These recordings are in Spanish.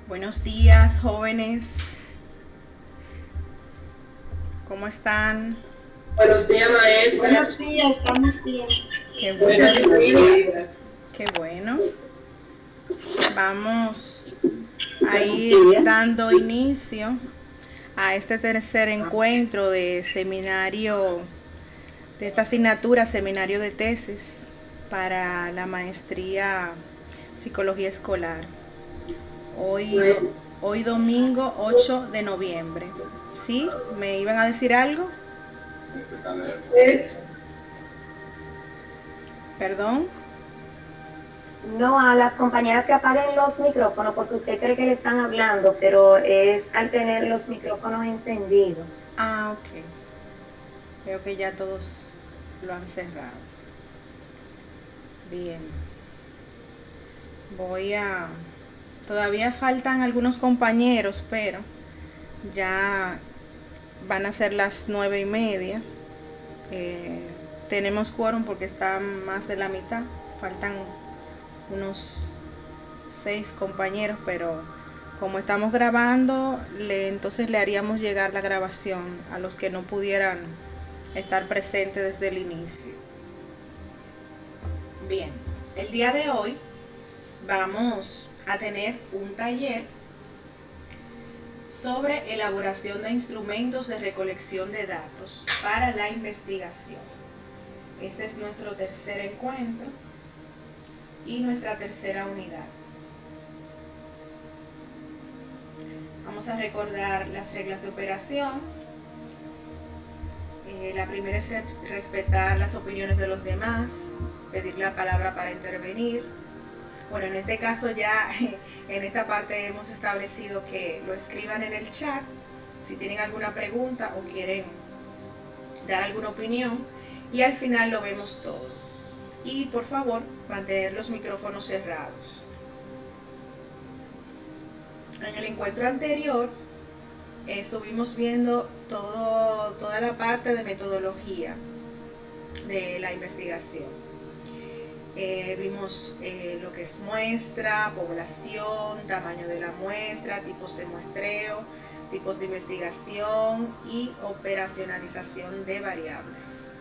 Buenos días, jóvenes. ¿Cómo están? Buenos días, maestra. Buenos días, buenos días. Qué bueno, Buenos días. qué bueno. Vamos a Buenos ir días. dando inicio a este tercer encuentro de seminario, de esta asignatura, seminario de tesis para la maestría Psicología Escolar. Hoy, Bueno, hoy domingo 8 de noviembre. ¿Sí? ¿Me iban a decir algo? es Perdón. No, a las compañeras que apaguen los micrófonos porque usted cree que le están hablando, pero es al tener los micrófonos encendidos. Ah, ok. Veo que ya todos lo han cerrado. Bien. Voy a... Todavía faltan algunos compañeros, pero ya van a ser las 9:30. Eh, Tenemos quórum porque está más de la mitad. Faltan unos 6 compañeros, pero como estamos grabando, entonces le haríamos llegar la grabación a los que no pudieran estar presentes desde el inicio. Bien, el día de hoy vamos a tener un taller sobre elaboración de instrumentos de recolección de datos para la investigación. Este es nuestro tercer encuentro y nuestra tercera unidad. Vamos a recordar las reglas de operación. La primera es respetar las opiniones de los demás, pedir la palabra para intervenir. Bueno, en este caso ya en esta parte hemos establecido que lo escriban en el chat si tienen alguna pregunta o quieren dar alguna opinión, y al final lo vemos todo. Y por favor, mantener los micrófonos cerrados. En el encuentro anterior estuvimos viendo toda la parte de metodología de la investigación. Vimos lo que es muestra, población, tamaño de la muestra, tipos de muestreo, tipos de investigación y operacionalización de variables.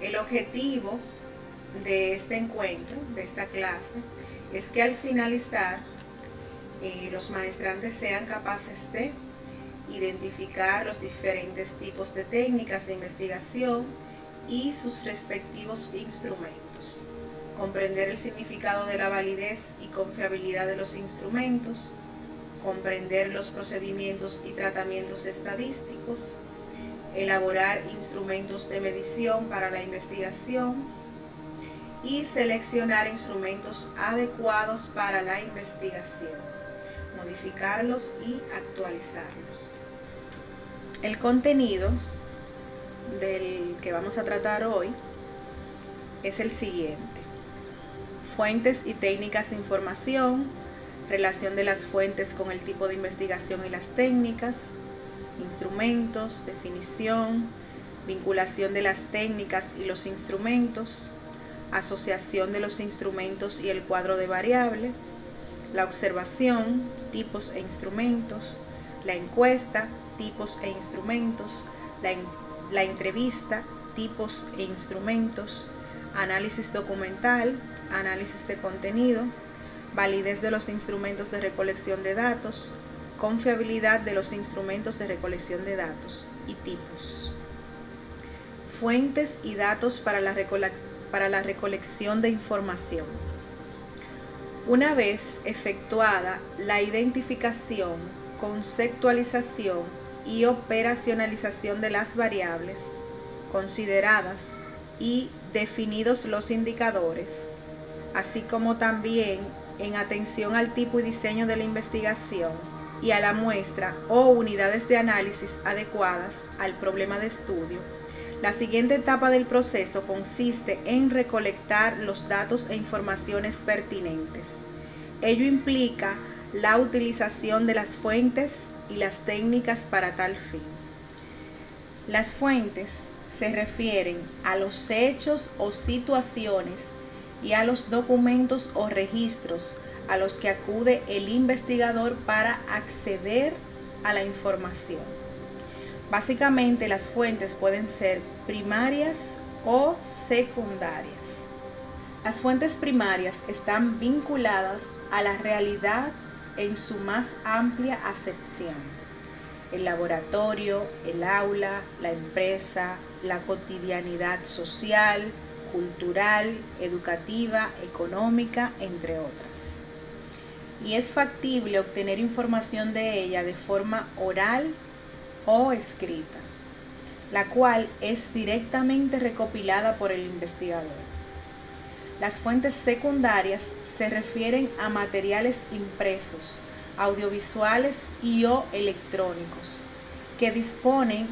El objetivo de este encuentro, de esta clase, es que al finalizar los maestrantes sean capaces de identificar los diferentes tipos de técnicas de investigación y sus respectivos instrumentos, comprender el significado de la validez y confiabilidad de los instrumentos, comprender los procedimientos y tratamientos estadísticos, elaborar instrumentos de medición para la investigación y seleccionar instrumentos adecuados para la investigación, modificarlos y actualizarlos. El contenido del que vamos a tratar hoy es el siguiente: fuentes y técnicas de información, relación de las fuentes con el tipo de investigación y las técnicas, instrumentos, definición, vinculación de las técnicas y los instrumentos, asociación de los instrumentos y el cuadro de variable, la observación, tipos e instrumentos, la encuesta, tipos e instrumentos, la entrevista, tipos e instrumentos, análisis documental, análisis de contenido, validez de los instrumentos de recolección de datos, confiabilidad de los instrumentos de recolección de datos y tipos. Fuentes y datos para la recolección de información. Una vez efectuada la identificación, conceptualización y operacionalización de las variables consideradas y definidos los indicadores, así como también en atención al tipo y diseño de la investigación y a la muestra o unidades de análisis adecuadas al problema de estudio, la siguiente etapa del proceso consiste en recolectar los datos e informaciones pertinentes. Ello implica la utilización de las fuentes y las técnicas para tal fin. Las fuentes se refieren a los hechos o situaciones y a los documentos o registros a los que acude el investigador para acceder a la información. Básicamente, las fuentes pueden ser primarias o secundarias. Las fuentes primarias están vinculadas a la realidad en su más amplia acepción: el laboratorio, el aula, la empresa, la cotidianidad social, cultural, educativa, económica, entre otras. Y es factible obtener información de ella de forma oral o escrita, la cual es directamente recopilada por el investigador. Las fuentes secundarias se refieren a materiales impresos, audiovisuales y o electrónicos, que disponen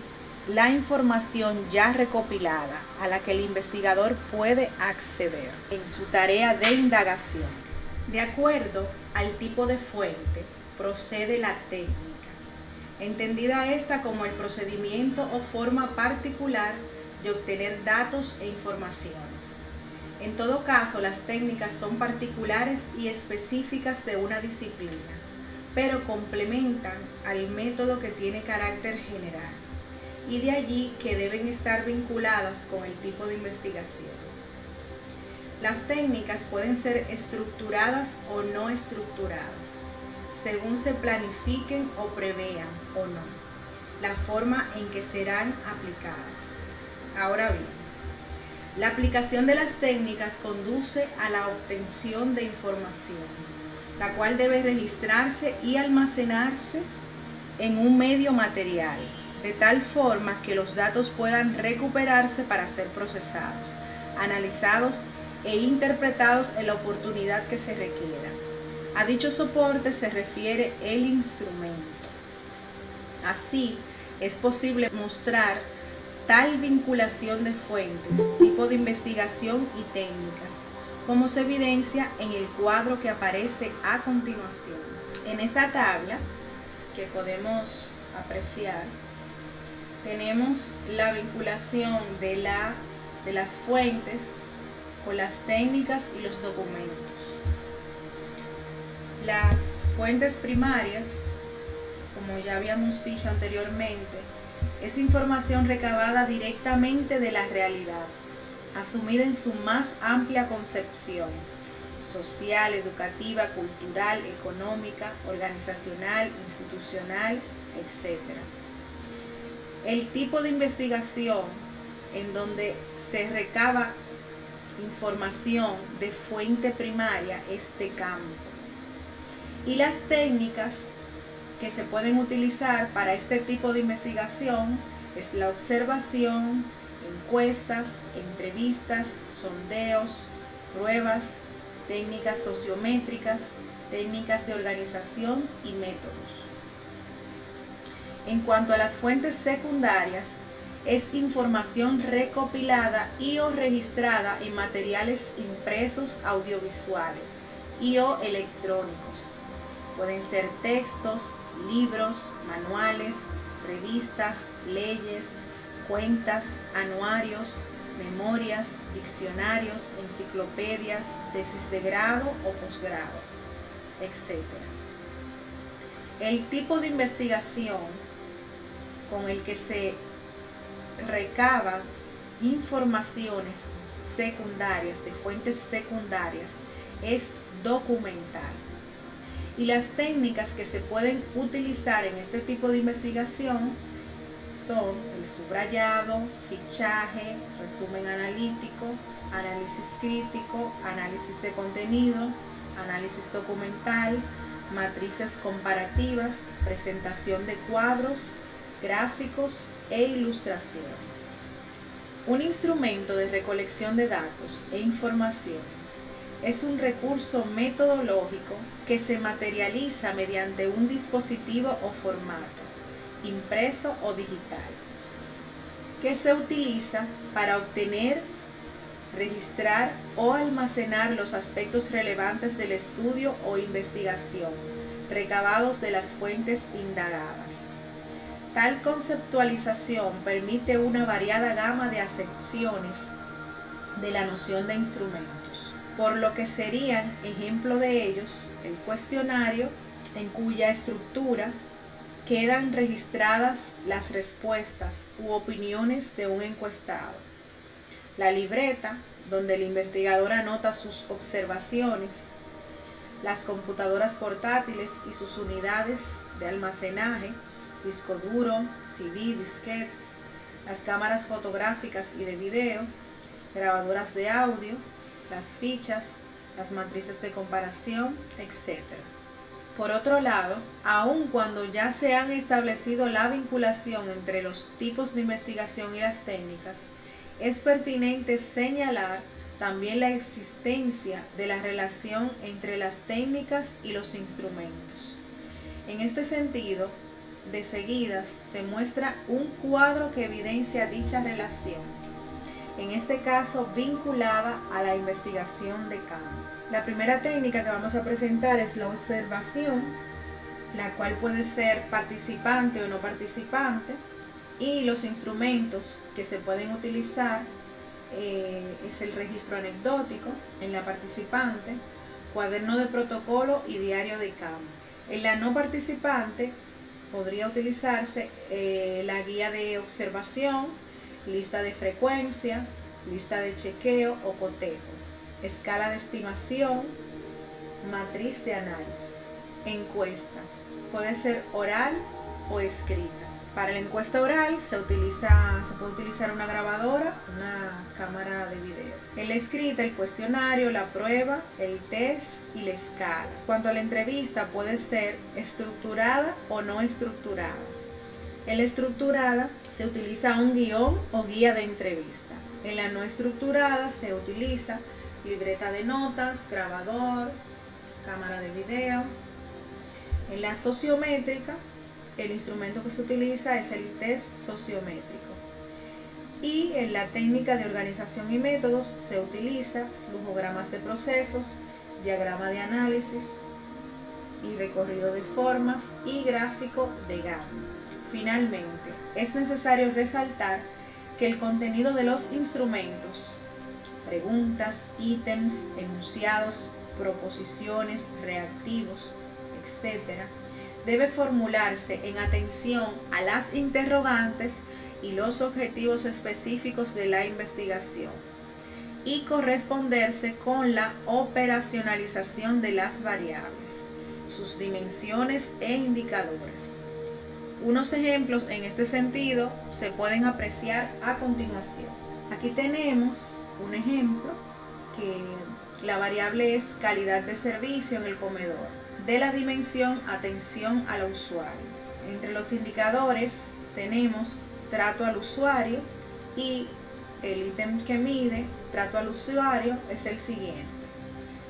la información ya recopilada a la que el investigador puede acceder en su tarea de indagación. De acuerdo al tipo de fuente, procede la técnica, entendida esta como el procedimiento o forma particular de obtener datos e informaciones. En todo caso, las técnicas son particulares y específicas de una disciplina, pero complementan al método que tiene carácter general, y de allí que deben estar vinculadas con el tipo de investigación. Las técnicas pueden ser estructuradas o no estructuradas, según se planifiquen o prevean o no la forma en que serán aplicadas. Ahora bien, la aplicación de las técnicas conduce a la obtención de información, la cual debe registrarse y almacenarse en un medio material, de tal forma que los datos puedan recuperarse para ser procesados, analizados e interpretados en la oportunidad que se requiera. A dicho soporte se refiere el instrumento. Así, es posible mostrar tal vinculación de fuentes, tipo de investigación y técnicas, como se evidencia en el cuadro que aparece a continuación. En esta tabla que podemos apreciar, tenemos la vinculación de las fuentes con las técnicas y los documentos. Las fuentes primarias, como ya habíamos dicho anteriormente, es información recabada directamente de la realidad, asumida en su más amplia concepción: social, educativa, cultural, económica, organizacional, institucional, etc. El tipo de investigación en donde se recaba información de fuente primaria es de campo. Y las técnicas que se pueden utilizar para este tipo de investigación es la observación, encuestas, entrevistas, sondeos, pruebas, técnicas sociométricas, técnicas de organización y métodos. En cuanto a las fuentes secundarias, es información recopilada y o registrada en materiales impresos audiovisuales y o electrónicos. Pueden ser textos, libros, manuales, revistas, leyes, cuentas, anuarios, memorias, diccionarios, enciclopedias, tesis de grado o posgrado, etc. El tipo de investigación con el que se recaban informaciones secundarias de fuentes secundarias es documental. Y las técnicas que se pueden utilizar en este tipo de investigación son el subrayado, fichaje, resumen analítico, análisis crítico, análisis de contenido, análisis documental, matrices comparativas, presentación de cuadros, gráficos e ilustraciones. Un instrumento de recolección de datos e información es un recurso metodológico que se materializa mediante un dispositivo o formato, impreso o digital, que se utiliza para obtener, registrar o almacenar los aspectos relevantes del estudio o investigación recabados de las fuentes indagadas. Tal conceptualización permite una variada gama de acepciones de la noción de instrumentos. por lo que serían ejemplo de ellos el cuestionario, en cuya estructura quedan registradas las respuestas u opiniones de un encuestado, la libreta, donde el investigador anota sus observaciones, las computadoras portátiles y sus unidades de almacenaje, disco duro, CD, disquetes, las cámaras fotográficas y de video, grabadoras de audio, las fichas, las matrices de comparación, etc. Por otro lado, aun cuando ya se han establecido la vinculación entre los tipos de investigación y las técnicas, es pertinente señalar también la existencia de la relación entre las técnicas y los instrumentos. En este sentido, de seguidas se muestra un cuadro que evidencia dicha relación, en este caso vinculada a la investigación de campo. La primera técnica que vamos a presentar es la observación, la cual puede ser participante o no participante, y los instrumentos que se pueden utilizar es el registro anecdótico en la participante, cuaderno de protocolo y diario de campo. En la no participante podría utilizarse la guía de observación, lista de frecuencia, lista de chequeo o cotejo, escala de estimación, matriz de análisis. Encuesta puede ser oral o escrita. Para la encuesta oral se puede utilizar una grabadora, una cámara de video. En la escrita, el cuestionario, la prueba, el test y la escala. Cuanto a la entrevista, puede ser estructurada o no estructurada. En la estructurada se utiliza un guión o guía de entrevista. En la no estructurada se utiliza libreta de notas, grabador, cámara de video. En la sociométrica, el instrumento que se utiliza es el test sociométrico. Y en la técnica de organización y métodos se utiliza flujogramas de procesos, diagrama de análisis y recorrido de formas y gráfico de Gantt. Finalmente, es necesario resaltar que el contenido de los instrumentos, preguntas, ítems, enunciados, proposiciones, reactivos, etc., debe formularse en atención a las interrogantes y los objetivos específicos de la investigación y corresponderse con la operacionalización de las variables, sus dimensiones e indicadores. Unos ejemplos en este sentido se pueden apreciar a continuación. Aquí tenemos un ejemplo que la variable es calidad de servicio en el comedor, de la dimensión atención al usuario. Entre los indicadores tenemos trato al usuario y el ítem que mide trato al usuario es el siguiente.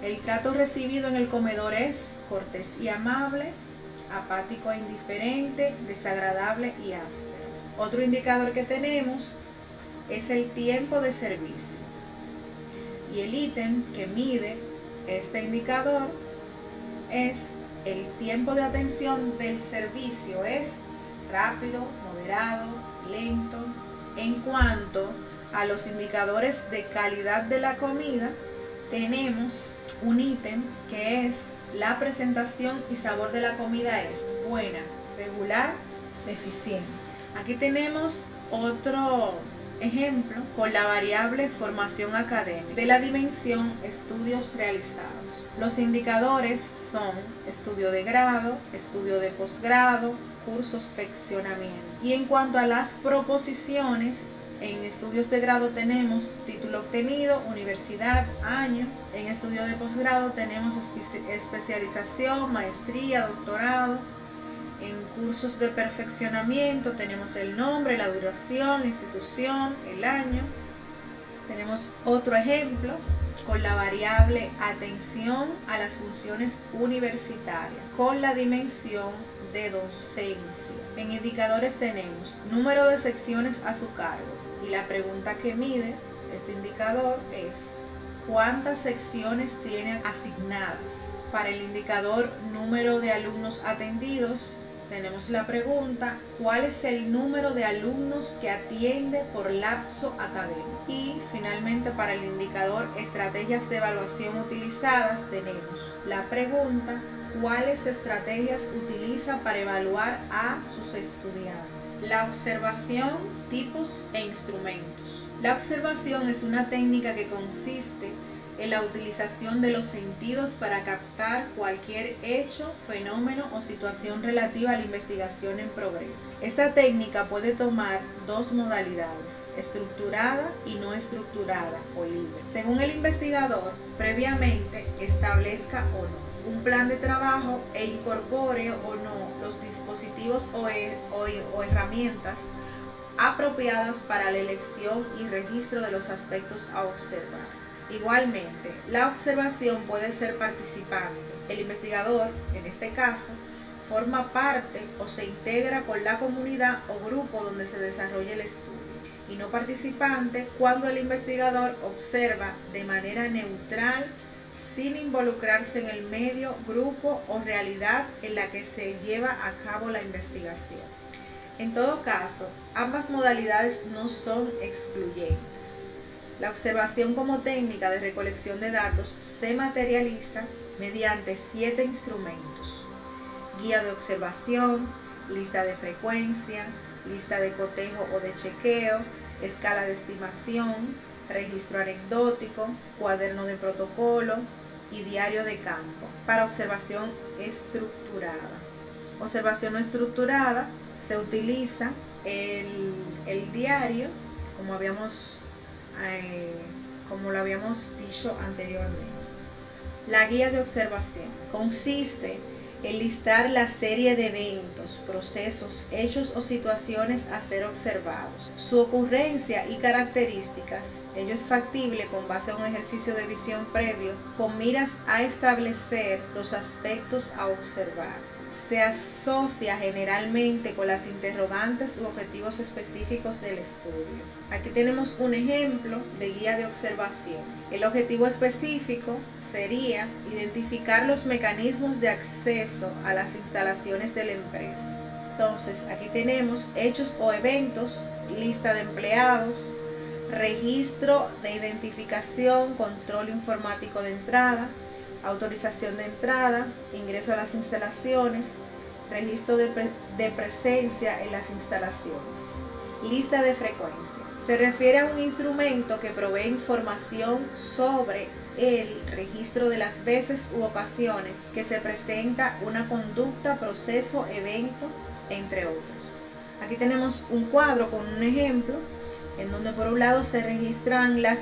El trato recibido en el comedor es cortés y amable, apático e indiferente, desagradable y áspero. Otro indicador que tenemos es el tiempo de servicio. Y el ítem que mide este indicador es el tiempo de atención del servicio, es rápido, moderado, lento. En cuanto a los indicadores de calidad de la comida, tenemos un ítem que es la presentación y sabor de la comida es buena, regular, deficiente. Aquí tenemos otro ejemplo con la variable formación académica de la dimensión estudios realizados. Los indicadores son estudio de grado, estudio de posgrado, cursos perfeccionamiento. Y en cuanto a las proposiciones, en estudios de grado tenemos título obtenido, universidad, año. En estudio de posgrado tenemos especialización, maestría, doctorado. En cursos de perfeccionamiento tenemos el nombre, la duración, la institución, el año. Tenemos otro ejemplo con la variable atención a las funciones universitarias, con la dimensión de docencia. En indicadores tenemos número de secciones a su cargo y la pregunta que mide este indicador es ¿cuántas secciones tiene asignadas? Para el indicador número de alumnos atendidos tenemos la pregunta, ¿cuál es el número de alumnos que atiende por lapso académico? Y finalmente, para el indicador estrategias de evaluación utilizadas, tenemos la pregunta, ¿cuáles estrategias utiliza para evaluar a sus estudiantes? La observación, tipos e instrumentos. La observación es una técnica que consiste en la utilización de los sentidos para captar cualquier hecho, fenómeno o situación relativa a la investigación en progreso. Esta técnica puede tomar dos modalidades, estructurada y no estructurada o libre, según el investigador previamente establezca o no un plan de trabajo e incorpore o no los dispositivos o herramientas apropiadas para la elección y registro de los aspectos a observar. Igualmente, la observación puede ser participante. El investigador, en este caso, forma parte o se integra con la comunidad o grupo donde se desarrolla el estudio, y no participante cuando el investigador observa de manera neutral, sin involucrarse en el medio, grupo o realidad en la que se lleva a cabo la investigación. En todo caso, ambas modalidades no son excluyentes. La observación como técnica de recolección de datos se materializa mediante 7 instrumentos: guía de observación, lista de frecuencia, lista de cotejo o de chequeo, escala de estimación, registro anecdótico, cuaderno de protocolo y diario de campo. Para observación estructurada. Observación no estructurada, se utiliza el diario, como lo habíamos dicho anteriormente. La guía de observación consiste en listar la serie de eventos, procesos, hechos o situaciones a ser observados, su ocurrencia y características. Ello es factible con base a un ejercicio de visión previo con miras a establecer los aspectos a observar. Se asocia generalmente con las interrogantes u objetivos específicos del estudio. Aquí tenemos un ejemplo de guía de observación. El objetivo específico sería identificar los mecanismos de acceso a las instalaciones de la empresa. Entonces, aquí tenemos hechos o eventos, lista de empleados, registro de identificación, control informático de entrada, autorización de entrada, ingreso a las instalaciones, registro de presencia en las instalaciones. Lista de frecuencia. Se refiere a un instrumento que provee información sobre el registro de las veces u ocasiones que se presenta una conducta, proceso, evento, entre otros. Aquí tenemos un cuadro con un ejemplo en donde por un lado se registran las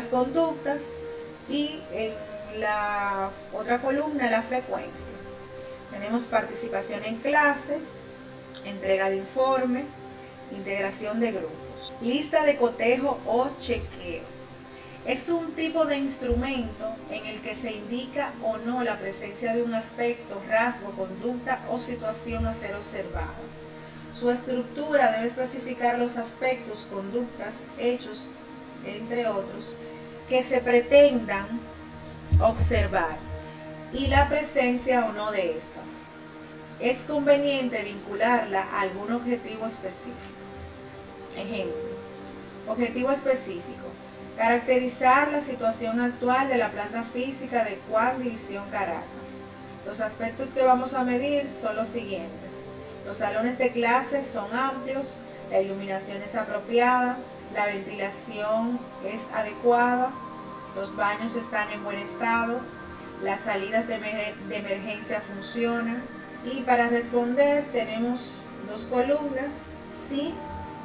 conductas y en la otra columna la frecuencia. Tenemos participación en clase, entrega de informe, integración de grupos. Lista de cotejo o chequeo. Es un tipo de instrumento en el que se indica o no la presencia de un aspecto, rasgo, conducta o situación a ser observado. Su estructura debe especificar los aspectos, conductas, hechos, entre otros, que se pretendan observar y la presencia o no de estas. Es conveniente vincularla a algún objetivo específico. Ejemplo: objetivo específico: caracterizar la situación actual de la planta física de Juan División Caracas. Los aspectos que vamos a medir son los siguientes: los salones de clases son amplios, la iluminación es apropiada, la ventilación es adecuada, los baños están en buen estado, las salidas de emergencia funcionan. Y para responder tenemos 2 columnas, sí,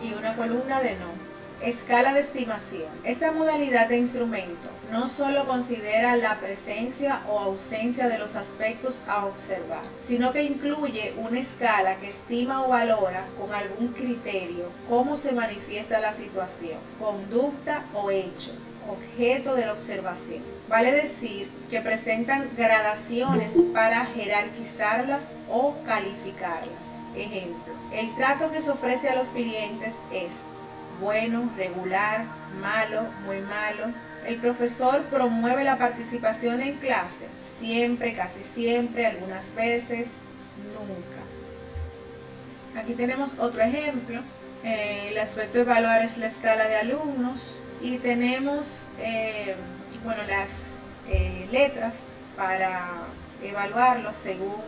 y una columna de no. Escala de estimación. Esta modalidad de instrumento no solo considera la presencia o ausencia de los aspectos a observar, sino que incluye una escala que estima o valora con algún criterio cómo se manifiesta la situación, conducta o hecho, objeto de la observación. Vale decir que presentan gradaciones para jerarquizarlas o calificarlas. Ejemplo: el trato que se ofrece a los clientes es bueno, regular, malo, muy malo. El profesor promueve la participación en clase, siempre, casi siempre, algunas veces, nunca. Aquí tenemos otro ejemplo. El aspecto de evaluar es la escala de alumnos y tenemos las letras para evaluarlos según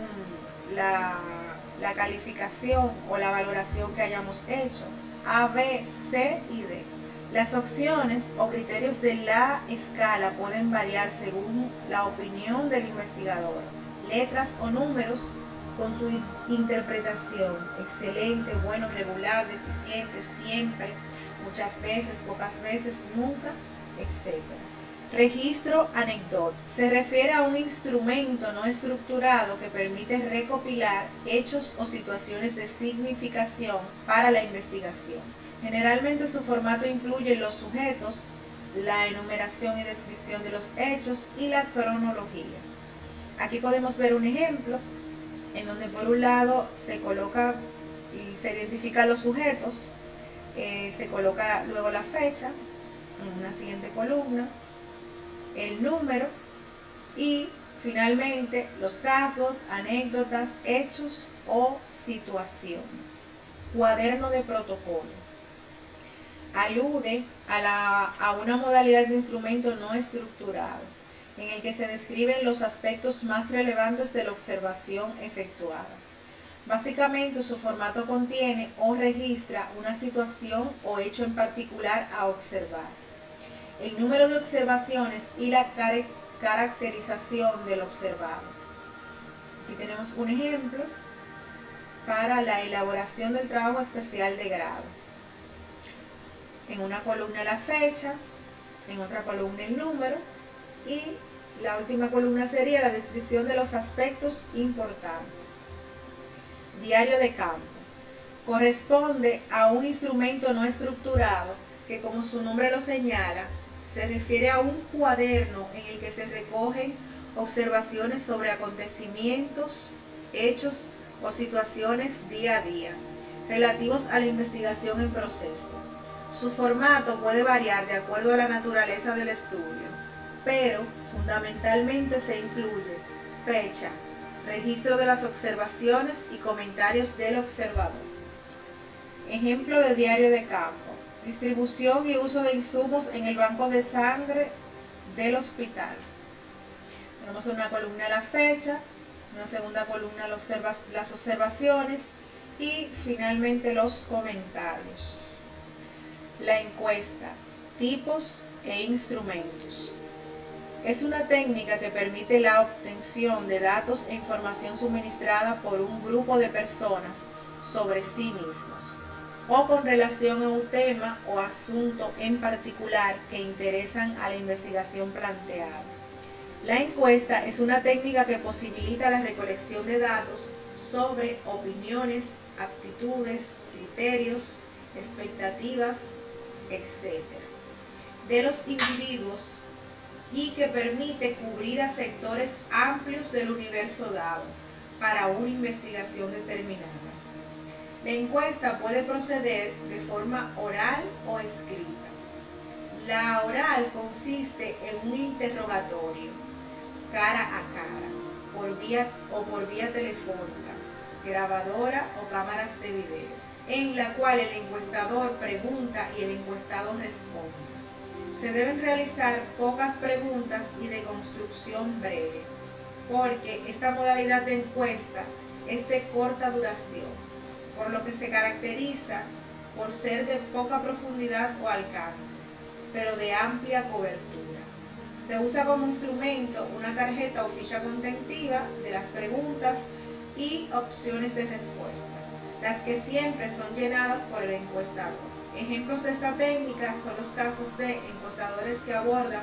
la calificación o la valoración que hayamos hecho: A, B, C y D. Las opciones o criterios de la escala pueden variar según la opinión del investigador. Letras o números con su interpretación: excelente, bueno, regular, deficiente, siempre, muchas veces, pocas veces, nunca, etc. Registro anecdótico. Se refiere a un instrumento no estructurado que permite recopilar hechos o situaciones de significación para la investigación. Generalmente su formato incluye los sujetos, la enumeración y descripción de los hechos y la cronología. Aquí podemos ver un ejemplo en donde por un lado se identifican los sujetos, se coloca luego la fecha en una siguiente columna, el número y finalmente los rasgos, anécdotas, hechos o situaciones. Cuaderno de protocolo. Alude a una modalidad de instrumento no estructurado, en el que se describen los aspectos más relevantes de la observación efectuada. Básicamente, su formato contiene o registra una situación o hecho en particular a observar, el número de observaciones y la caracterización del observado. Aquí tenemos un ejemplo para la elaboración del trabajo especial de grado. En una columna la fecha, en otra columna el número y la última columna sería la descripción de los aspectos importantes. Diario de campo. Corresponde a un instrumento no estructurado que, como su nombre lo señala, se refiere a un cuaderno en el que se recogen observaciones sobre acontecimientos, hechos o situaciones día a día, relativos a la investigación en proceso. Su formato puede variar de acuerdo a la naturaleza del estudio, pero fundamentalmente se incluye fecha, registro de las observaciones y comentarios del observador. Ejemplo de diario de campo: distribución y uso de insumos en el banco de sangre del hospital. Tenemos en una columna la fecha, en una segunda columna las observaciones y finalmente los comentarios. La encuesta, tipos e instrumentos. Es una técnica que permite la obtención de datos e información suministrada por un grupo de personas sobre sí mismos o con relación a un tema o asunto en particular que interesan a la investigación planteada. La encuesta es una técnica que posibilita la recolección de datos sobre opiniones, actitudes, criterios, expectativas, etc. de los individuos y que permite cubrir a sectores amplios del universo dado para una investigación determinada. La encuesta puede proceder de forma oral o escrita. La oral consiste en un interrogatorio cara a cara, por vía telefónica, grabadora o cámaras de video, en la cual el encuestador pregunta y el encuestado responde. Se deben realizar pocas preguntas y de construcción breve, porque esta modalidad de encuesta es de corta duración, por lo que se caracteriza por ser de poca profundidad o alcance, pero de amplia cobertura. Se usa como instrumento una tarjeta o ficha contentiva de las preguntas y opciones de respuesta, las que siempre son llenadas por el encuestador. Ejemplos de esta técnica son los casos de encuestadores que abordan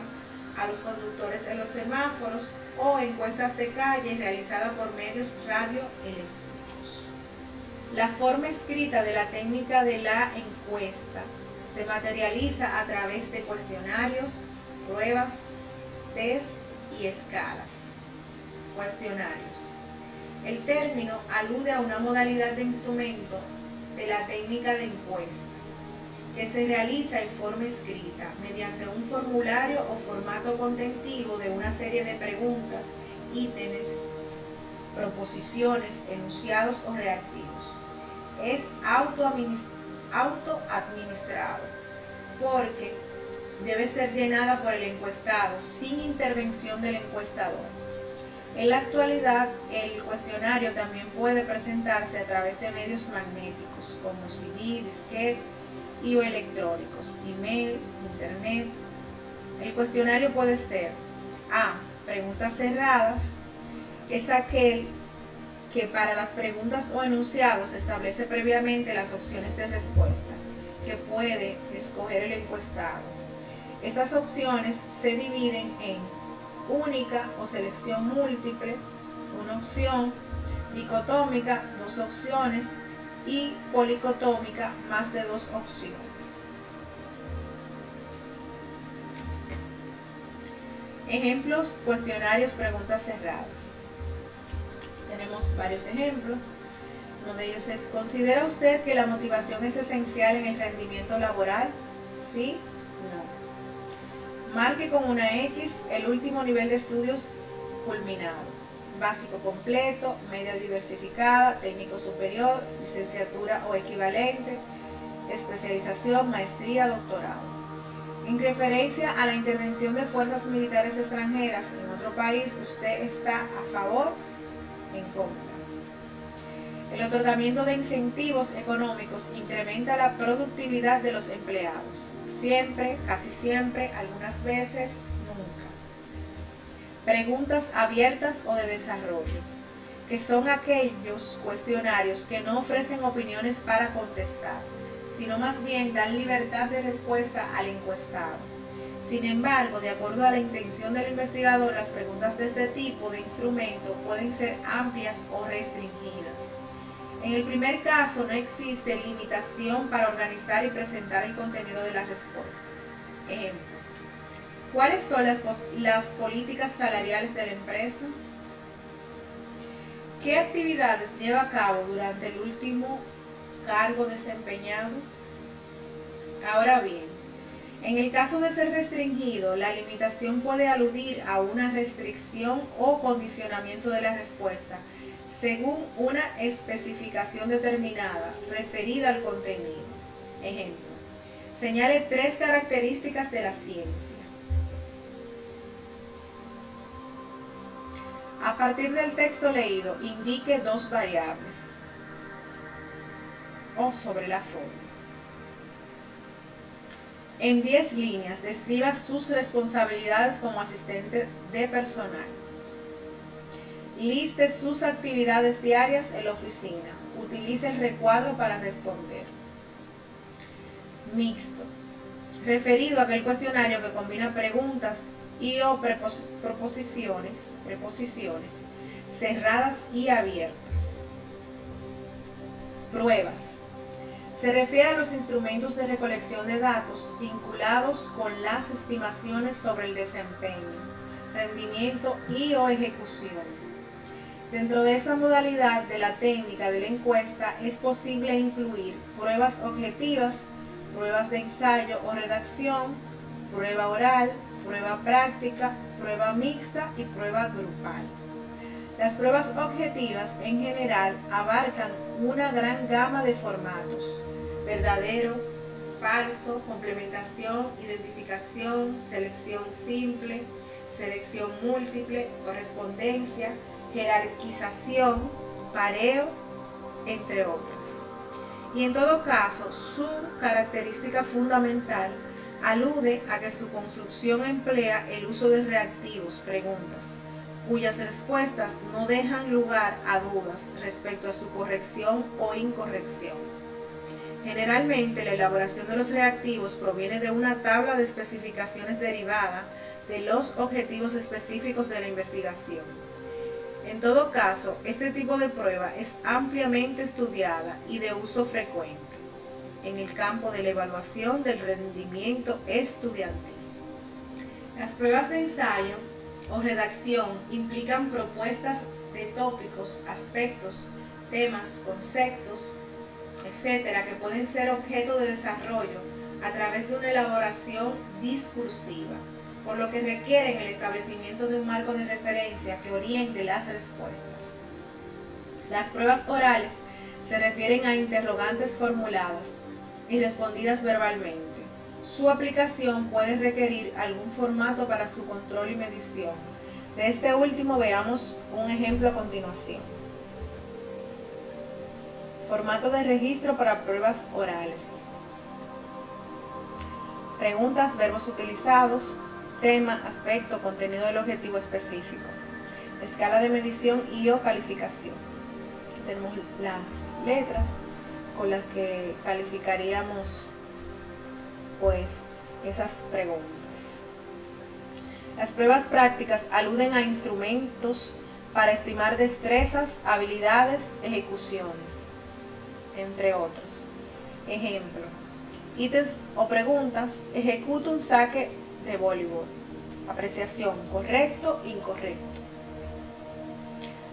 a los conductores en los semáforos o encuestas de calle realizadas por medios radioeléctricos. La forma escrita de la técnica de la encuesta se materializa a través de cuestionarios, pruebas, test y escalas. Cuestionarios. El término alude a una modalidad de instrumento de la técnica de encuesta que se realiza en forma escrita mediante un formulario o formato contentivo de una serie de preguntas, ítems, proposiciones, enunciados o reactivos. es autoadministrado, porque debe ser llenada por el encuestado sin intervención del encuestador. En la actualidad, el cuestionario también puede presentarse a través de medios magnéticos como CD, disquete y o electrónicos, email, internet. El cuestionario puede ser A. Preguntas cerradas. Es aquel que para las preguntas o enunciados establece previamente las opciones de respuesta que puede escoger el encuestado. Estas opciones se dividen en única o selección múltiple, una opción, dicotómica, dos opciones y policotómica, más de dos opciones. Ejemplos, cuestionarios, preguntas cerradas. Tenemos varios ejemplos. Uno de ellos es: ¿considera usted que la motivación es esencial en el rendimiento laboral? ¿Sí? No. Marque con una X el último nivel de estudios culminado: básico completo, media diversificada, técnico superior, licenciatura o equivalente, especialización, maestría, doctorado. En referencia a la intervención de fuerzas militares extranjeras en otro país, ¿usted está a favor o en contra? El otorgamiento de incentivos económicos incrementa la productividad de los empleados. Siempre, casi siempre, algunas veces, nunca. Preguntas abiertas o de desarrollo, que son aquellos cuestionarios que no ofrecen opiniones para contestar, sino más bien dan libertad de respuesta al encuestado. Sin embargo, de acuerdo a la intención del investigador, las preguntas de este tipo de instrumento pueden ser amplias o restringidas. En el primer caso, no existe limitación para organizar y presentar el contenido de la respuesta. Ejemplo: ¿cuáles son las políticas salariales de la empresa? ¿Qué actividades lleva a cabo durante el último cargo desempeñado? Ahora bien, en el caso de ser restringido, la limitación puede aludir a una restricción o condicionamiento de la respuesta según una especificación determinada referida al contenido. Ejemplo: señale 3 características de la ciencia. A partir del texto leído, indique 2 variables o sobre la forma. En 10 líneas, describa sus responsabilidades como asistente de personal. Liste sus actividades diarias en la oficina. Utilice el recuadro para responder. Mixto. Referido a aquel cuestionario que combina preguntas y o preposiciones cerradas y abiertas. Pruebas. Se refiere a los instrumentos de recolección de datos vinculados con las estimaciones sobre el desempeño, rendimiento y o ejecución. Dentro de esta modalidad de la técnica de la encuesta es posible incluir pruebas objetivas, pruebas de ensayo o redacción, prueba oral, prueba práctica, prueba mixta y prueba grupal. Las pruebas objetivas en general abarcan una gran gama de formatos: verdadero, falso, complementación, identificación, selección simple, selección múltiple, correspondencia, jerarquización, pareo, entre otras. Y en todo caso, su característica fundamental alude a que su construcción emplea el uso de reactivos, preguntas, cuyas respuestas no dejan lugar a dudas respecto a su corrección o incorrección. Generalmente, la elaboración de los reactivos proviene de una tabla de especificaciones derivada de los objetivos específicos de la investigación. En todo caso, este tipo de prueba es ampliamente estudiada y de uso frecuente en el campo de la evaluación del rendimiento estudiantil. Las pruebas de ensayo o redacción implican propuestas de tópicos, aspectos, temas, conceptos, etcétera, que pueden ser objeto de desarrollo a través de una elaboración discursiva, por lo que requieren el establecimiento de un marco de referencia que oriente las respuestas. Las pruebas orales Se refieren a interrogantes formuladas y respondidas verbalmente. Su aplicación puede requerir algún formato para su control y medición. De este último veamos un ejemplo a continuación. Formato de registro para pruebas orales. Preguntas, verbos utilizados, tema, aspecto, contenido del objetivo específico. Escala de medición y o calificación. Aquí tenemos las letras con las que calificaríamos pues esas preguntas. Las pruebas prácticas aluden a instrumentos para estimar destrezas, habilidades, ejecuciones, entre otros. Ejemplo: ítems o preguntas: ejecuta un saque de voleibol. Apreciación: correcto, incorrecto.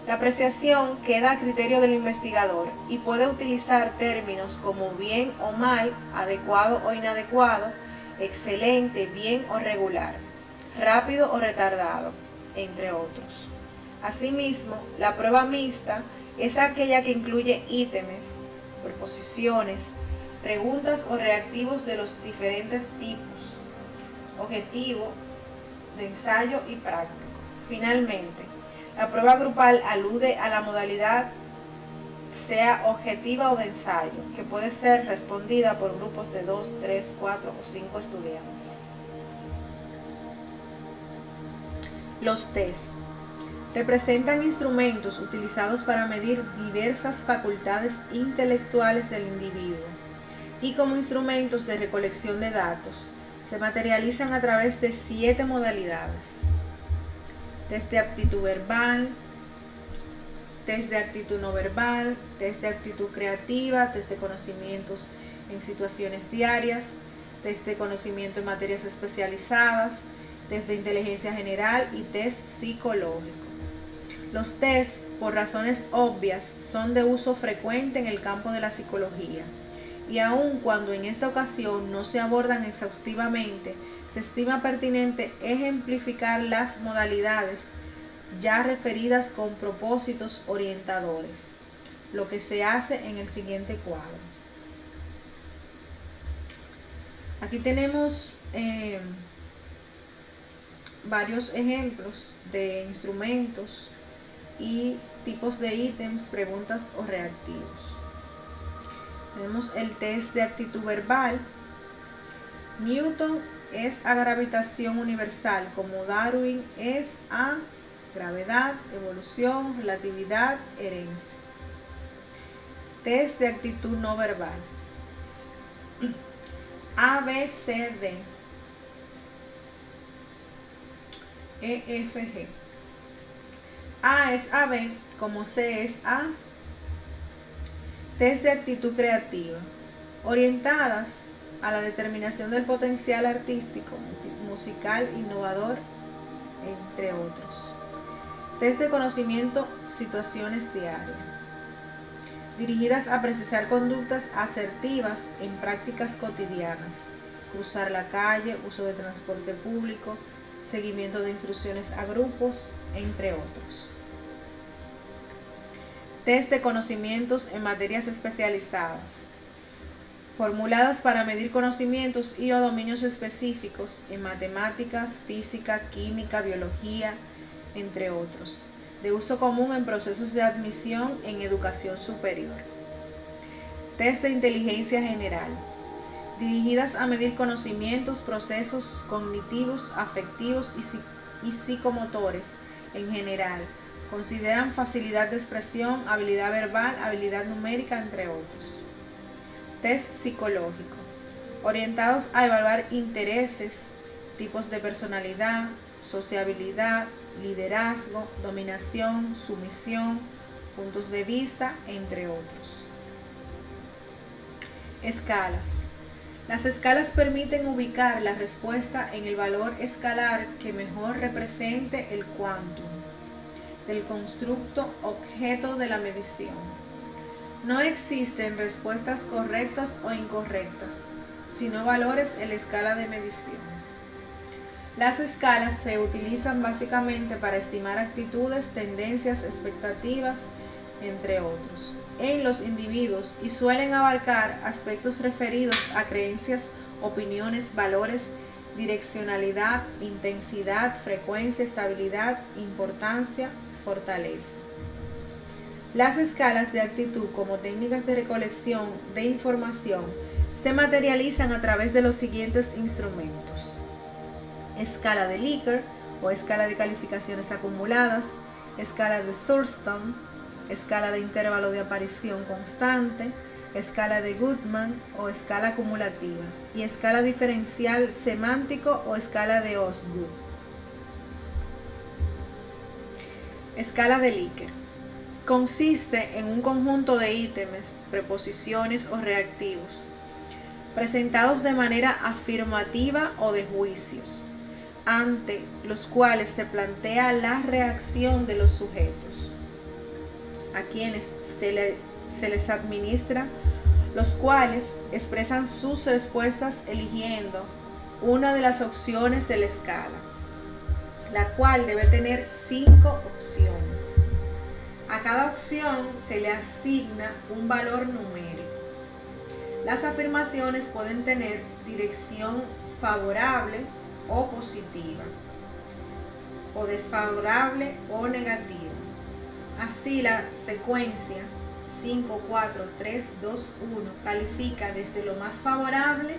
La apreciación queda a criterio del investigador y puede utilizar términos como bien o mal, adecuado o inadecuado, excelente, bien o regular, rápido o retardado, entre otros. Asimismo, la prueba mixta es aquella que incluye ítems, preposiciones, preguntas o reactivos de los diferentes tipos, objetivo, de ensayo y práctico. Finalmente, la prueba grupal alude a la modalidad, sea objetiva o de ensayo, que puede ser respondida por grupos de 2, 3, 4 o 5 estudiantes. Los test representan instrumentos utilizados para medir diversas facultades intelectuales del individuo y como instrumentos de recolección de datos se materializan a través de 7 modalidades: test de aptitud verbal, test de actitud no verbal, test de actitud creativa, test de conocimientos en situaciones diarias, test de conocimiento en materias especializadas, test de inteligencia general y test psicológico. Los test, por razones obvias, son de uso frecuente en el campo de la psicología, y aun cuando en esta ocasión no se abordan exhaustivamente, se estima pertinente ejemplificar las modalidades ya referidas con propósitos orientadores, lo que se hace en el siguiente cuadro. Aquí tenemos varios ejemplos de instrumentos y tipos de ítems, preguntas o reactivos. Tenemos el test de actitud verbal. Newton es a gravitación universal, como Darwin es a gravedad, evolución, relatividad, herencia. Test de actitud no verbal. A, B, C, D, E, F, G. A es a B, como C es A. Test de actitud creativa, orientadas a la determinación del potencial artístico, musical, innovador, entre otros. Test de conocimiento, situaciones diarias, dirigidas a precisar conductas asertivas en prácticas cotidianas: cruzar la calle, uso de transporte público, seguimiento de instrucciones a grupos, entre otros. Test de conocimientos en materias especializadas, formuladas para medir conocimientos y o dominios específicos en matemáticas, física, química, biología, entre otros, de uso común en procesos de admisión en educación superior. Test de inteligencia general, dirigidas a medir conocimientos, procesos cognitivos, afectivos y psicomotores en general. Consideran facilidad de expresión, habilidad verbal, habilidad numérica, entre otros. Test psicológico, orientados a evaluar intereses, tipos de personalidad, sociabilidad, liderazgo, dominación, sumisión, puntos de vista, entre otros. Escalas. Las escalas permiten ubicar la respuesta en el valor escalar que mejor represente el quantum del constructo objeto de la medición. No existen respuestas correctas o incorrectas, sino valores en la escala de medición. Las escalas se utilizan básicamente para estimar actitudes, tendencias, expectativas, entre otros, en los individuos y suelen abarcar aspectos referidos a creencias, opiniones, valores, direccionalidad, intensidad, frecuencia, estabilidad, importancia, fortaleza. Las escalas de actitud como técnicas de recolección de información se materializan a través de los siguientes instrumentos: escala de Likert o escala de calificaciones acumuladas, escala de Thurston, escala de intervalo de aparición constante, escala de Goodman o escala acumulativa, y escala diferencial semántico o escala de Osgood. Escala de Likert consiste en un conjunto de ítems, preposiciones o reactivos presentados de manera afirmativa o de juicios, ante los cuales se plantea la reacción de los sujetos, a quienes se les administra, los cuales expresan sus respuestas eligiendo una de las opciones de la escala, la cual debe tener 5 opciones. A cada opción se le asigna un valor numérico. Las afirmaciones pueden tener dirección favorable o positiva, o desfavorable o negativa. Así la secuencia 5, 4, 3, 2, 1 califica desde lo más favorable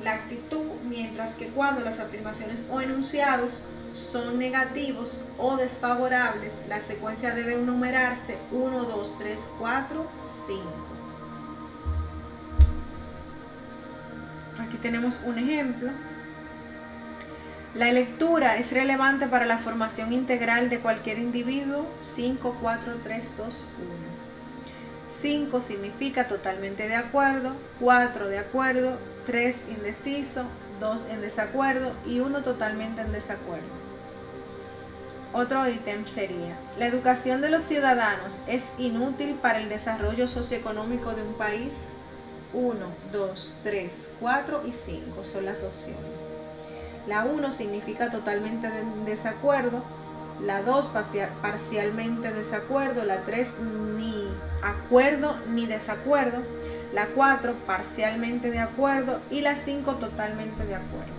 la actitud, mientras que cuando las afirmaciones o enunciados son negativos o desfavorables, la secuencia debe numerarse 1, 2, 3, 4, 5. Aquí tenemos un ejemplo. La lectura es relevante para la formación integral de cualquier individuo. 5, 4, 3, 2, 1. 5 significa totalmente de acuerdo, 4 de acuerdo, 3 indeciso, 2 en desacuerdo y 1 totalmente en desacuerdo. Otro ítem sería: la educación de los ciudadanos es inútil para el desarrollo socioeconómico de un país. 1, 2, 3, 4 y 5 son las opciones. La 1 significa totalmente en desacuerdo, la 2 parcialmente desacuerdo, la 3 ni acuerdo ni desacuerdo, la 4 parcialmente de acuerdo y la 5 totalmente de acuerdo.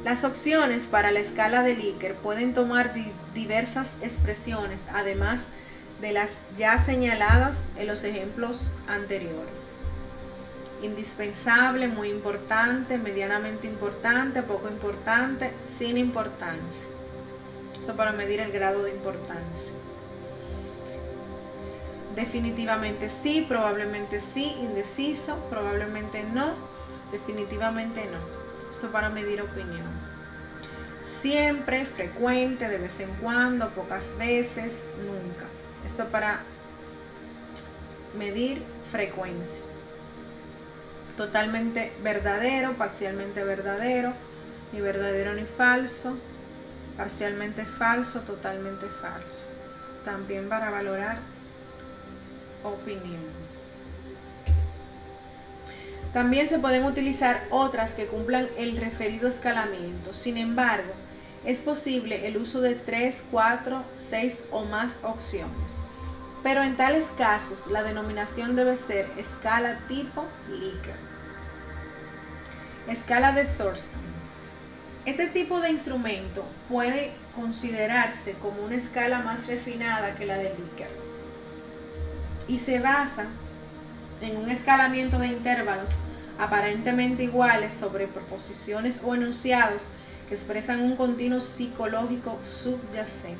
Las opciones para la escala de Likert pueden tomar diversas expresiones, además de las ya señaladas en los ejemplos anteriores: indispensable, muy importante, medianamente importante, poco importante, sin importancia. Esto para medir el grado de importancia. Definitivamente sí, probablemente sí, indeciso, probablemente no, definitivamente no. Esto para medir opinión. Siempre, frecuente, de vez en cuando, pocas veces, nunca. Esto para medir frecuencia. Totalmente verdadero, parcialmente verdadero, ni verdadero ni falso, parcialmente falso, totalmente falso. También para valorar opinión. También se pueden utilizar otras que cumplan el referido escalamiento. Sin embargo, es posible el uso de 3, 4, 6 o más opciones. Pero en tales casos, la denominación debe ser escala tipo Likert. Escala de Thurston. Este tipo de instrumento puede considerarse como una escala más refinada que la de Likert y se basa en un escalamiento de intervalos aparentemente iguales sobre proposiciones o enunciados que expresan un continuo psicológico subyacente.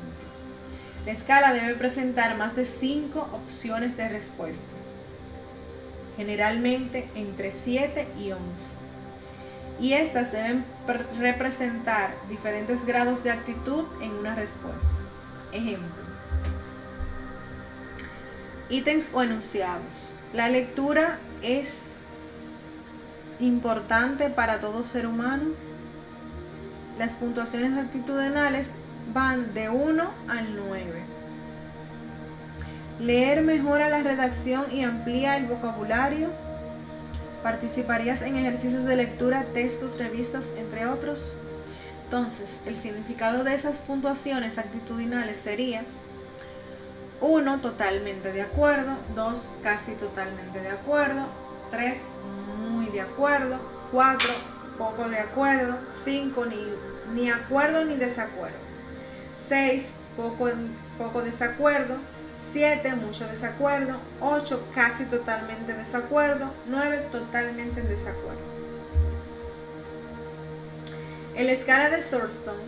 La escala debe presentar más de 5 opciones de respuesta, generalmente entre 7 y 11, y estas deben representar diferentes grados de actitud en una respuesta. Ejemplo: ítems o enunciados. La lectura es importante para todo ser humano. Las puntuaciones actitudinales van de 1 al 9. Leer mejora la redacción y amplía el vocabulario. Participarías en ejercicios de lectura, textos, revistas, entre otros. Entonces, el significado de esas puntuaciones actitudinales sería: 1, totalmente de acuerdo; 2, casi totalmente de acuerdo; 3, muy de acuerdo; 4, poco de acuerdo; 5, ni acuerdo ni desacuerdo; 6, poco desacuerdo; 7, mucho desacuerdo; 8, casi totalmente desacuerdo; 9, totalmente en desacuerdo. En la escala de Thurston,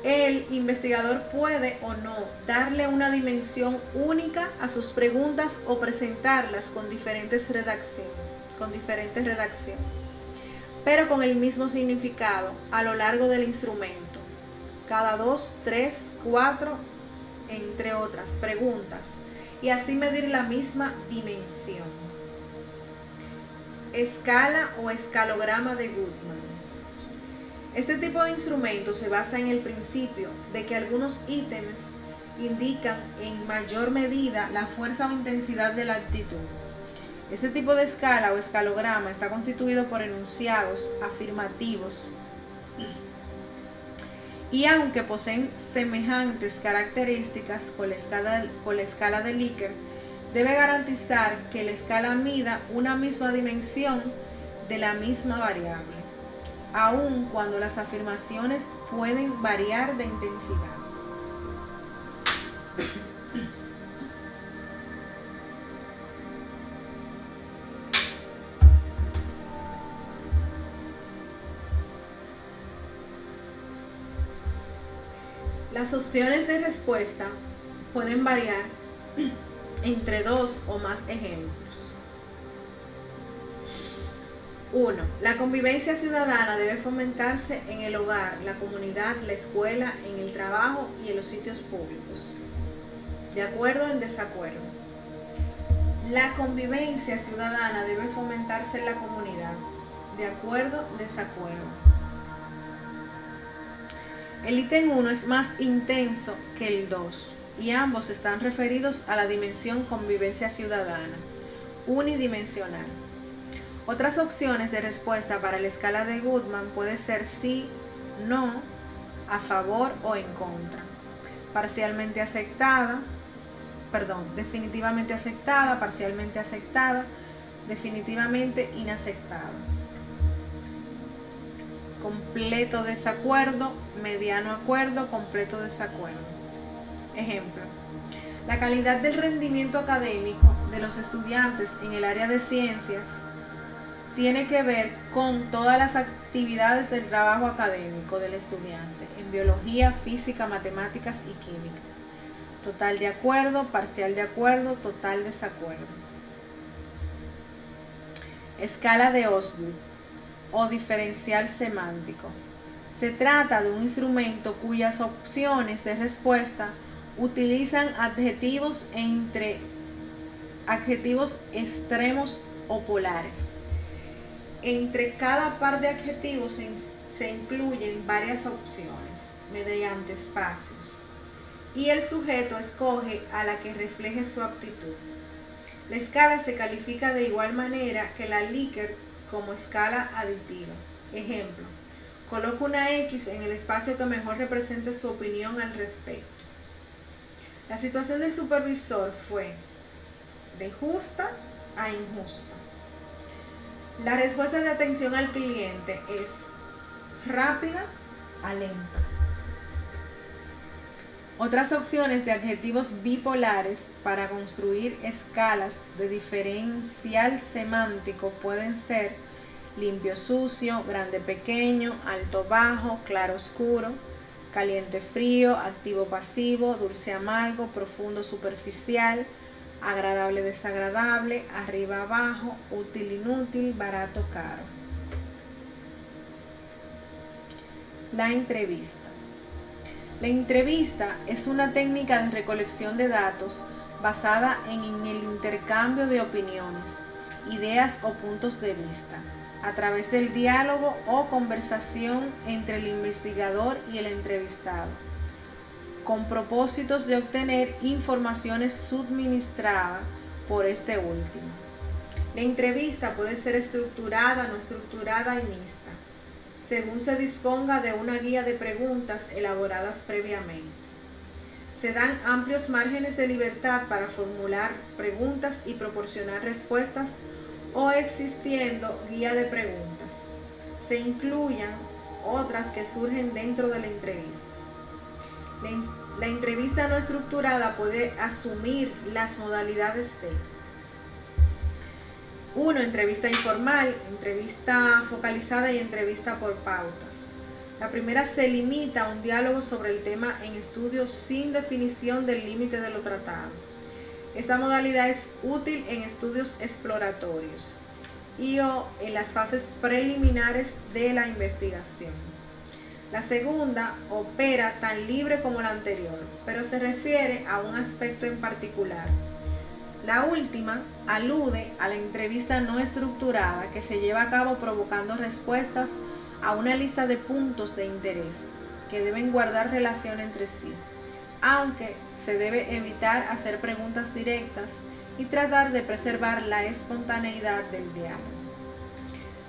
el investigador puede o no darle una dimensión única a sus preguntas o presentarlas con diferentes redacciones, pero con el mismo significado a lo largo del instrumento, cada 2, 3, 4, entre otras preguntas, y así medir la misma dimensión. Escala o escalograma de Goodman. Este tipo de instrumento se basa en el principio de que algunos ítems indican en mayor medida la fuerza o intensidad de la actitud. Este tipo de escala o escalograma está constituido por enunciados afirmativos y, aunque poseen semejantes características con la escala de Likert, debe garantizar que la escala mida una misma dimensión de la misma variable, aun cuando las afirmaciones pueden variar de intensidad. Las opciones de respuesta pueden variar entre 2 o más ejemplos. 1. La convivencia ciudadana debe fomentarse en el hogar, la comunidad, la escuela, en el trabajo y en los sitios públicos. De acuerdo o en desacuerdo. La convivencia ciudadana debe fomentarse en la comunidad. De acuerdo, desacuerdo. El ítem 1 es más intenso que el 2 y ambos están referidos a la dimensión convivencia ciudadana, unidimensional. Otras opciones de respuesta para la escala de Goodman puede ser sí, no, a favor o en contra, parcialmente aceptada, definitivamente aceptada, parcialmente aceptada, definitivamente inaceptada, completo desacuerdo, mediano acuerdo, completo desacuerdo. Ejemplo: la calidad del rendimiento académico de los estudiantes en el área de ciencias tiene que ver con todas las actividades del trabajo académico del estudiante en biología, física, matemáticas y química. Total de acuerdo, parcial de acuerdo, total desacuerdo. Escala de Osgood o diferencial semántico. Se trata de un instrumento cuyas opciones de respuesta utilizan adjetivos extremos o polares. Entre cada par de adjetivos se incluyen varias opciones mediante espacios y el sujeto escoge a la que refleje su aptitud. La escala se califica de igual manera que la Likert como escala aditiva. Ejemplo: coloca una X en el espacio que mejor represente su opinión al respecto. La situación del supervisor fue de justa a injusta. La respuesta de atención al cliente es rápida a lenta. Otras opciones de adjetivos bipolares para construir escalas de diferencial semántico pueden ser limpio sucio, grande pequeño, alto bajo, claro oscuro, caliente frío, activo pasivo, dulce amargo, profundo superficial, agradable desagradable, arriba abajo, útil inútil, barato caro. La entrevista. La entrevista es una técnica de recolección de datos basada en el intercambio de opiniones, ideas o puntos de vista, a través del diálogo o conversación entre el investigador y el entrevistado, con propósitos de obtener informaciones suministradas por este último. La entrevista puede ser estructurada, no estructurada y mixta. según se disponga de una guía de preguntas elaboradas previamente. Se dan amplios márgenes de libertad para formular preguntas y proporcionar respuestas o existiendo guía de preguntas. Se incluyan otras que surgen dentro de la entrevista. La entrevista no estructurada puede asumir las modalidades de 1. Entrevista informal, entrevista focalizada y entrevista por pautas. La primera se limita a un diálogo sobre el tema en estudio sin definición del límite de lo tratado. Esta modalidad es útil en estudios exploratorios y o en las fases preliminares de la investigación. La segunda opera tan libre como la anterior, pero se refiere a un aspecto en particular. La última alude a la entrevista no estructurada que se lleva a cabo provocando respuestas a una lista de puntos de interés que deben guardar relación entre sí, aunque se debe evitar hacer preguntas directas y tratar de preservar la espontaneidad del diálogo.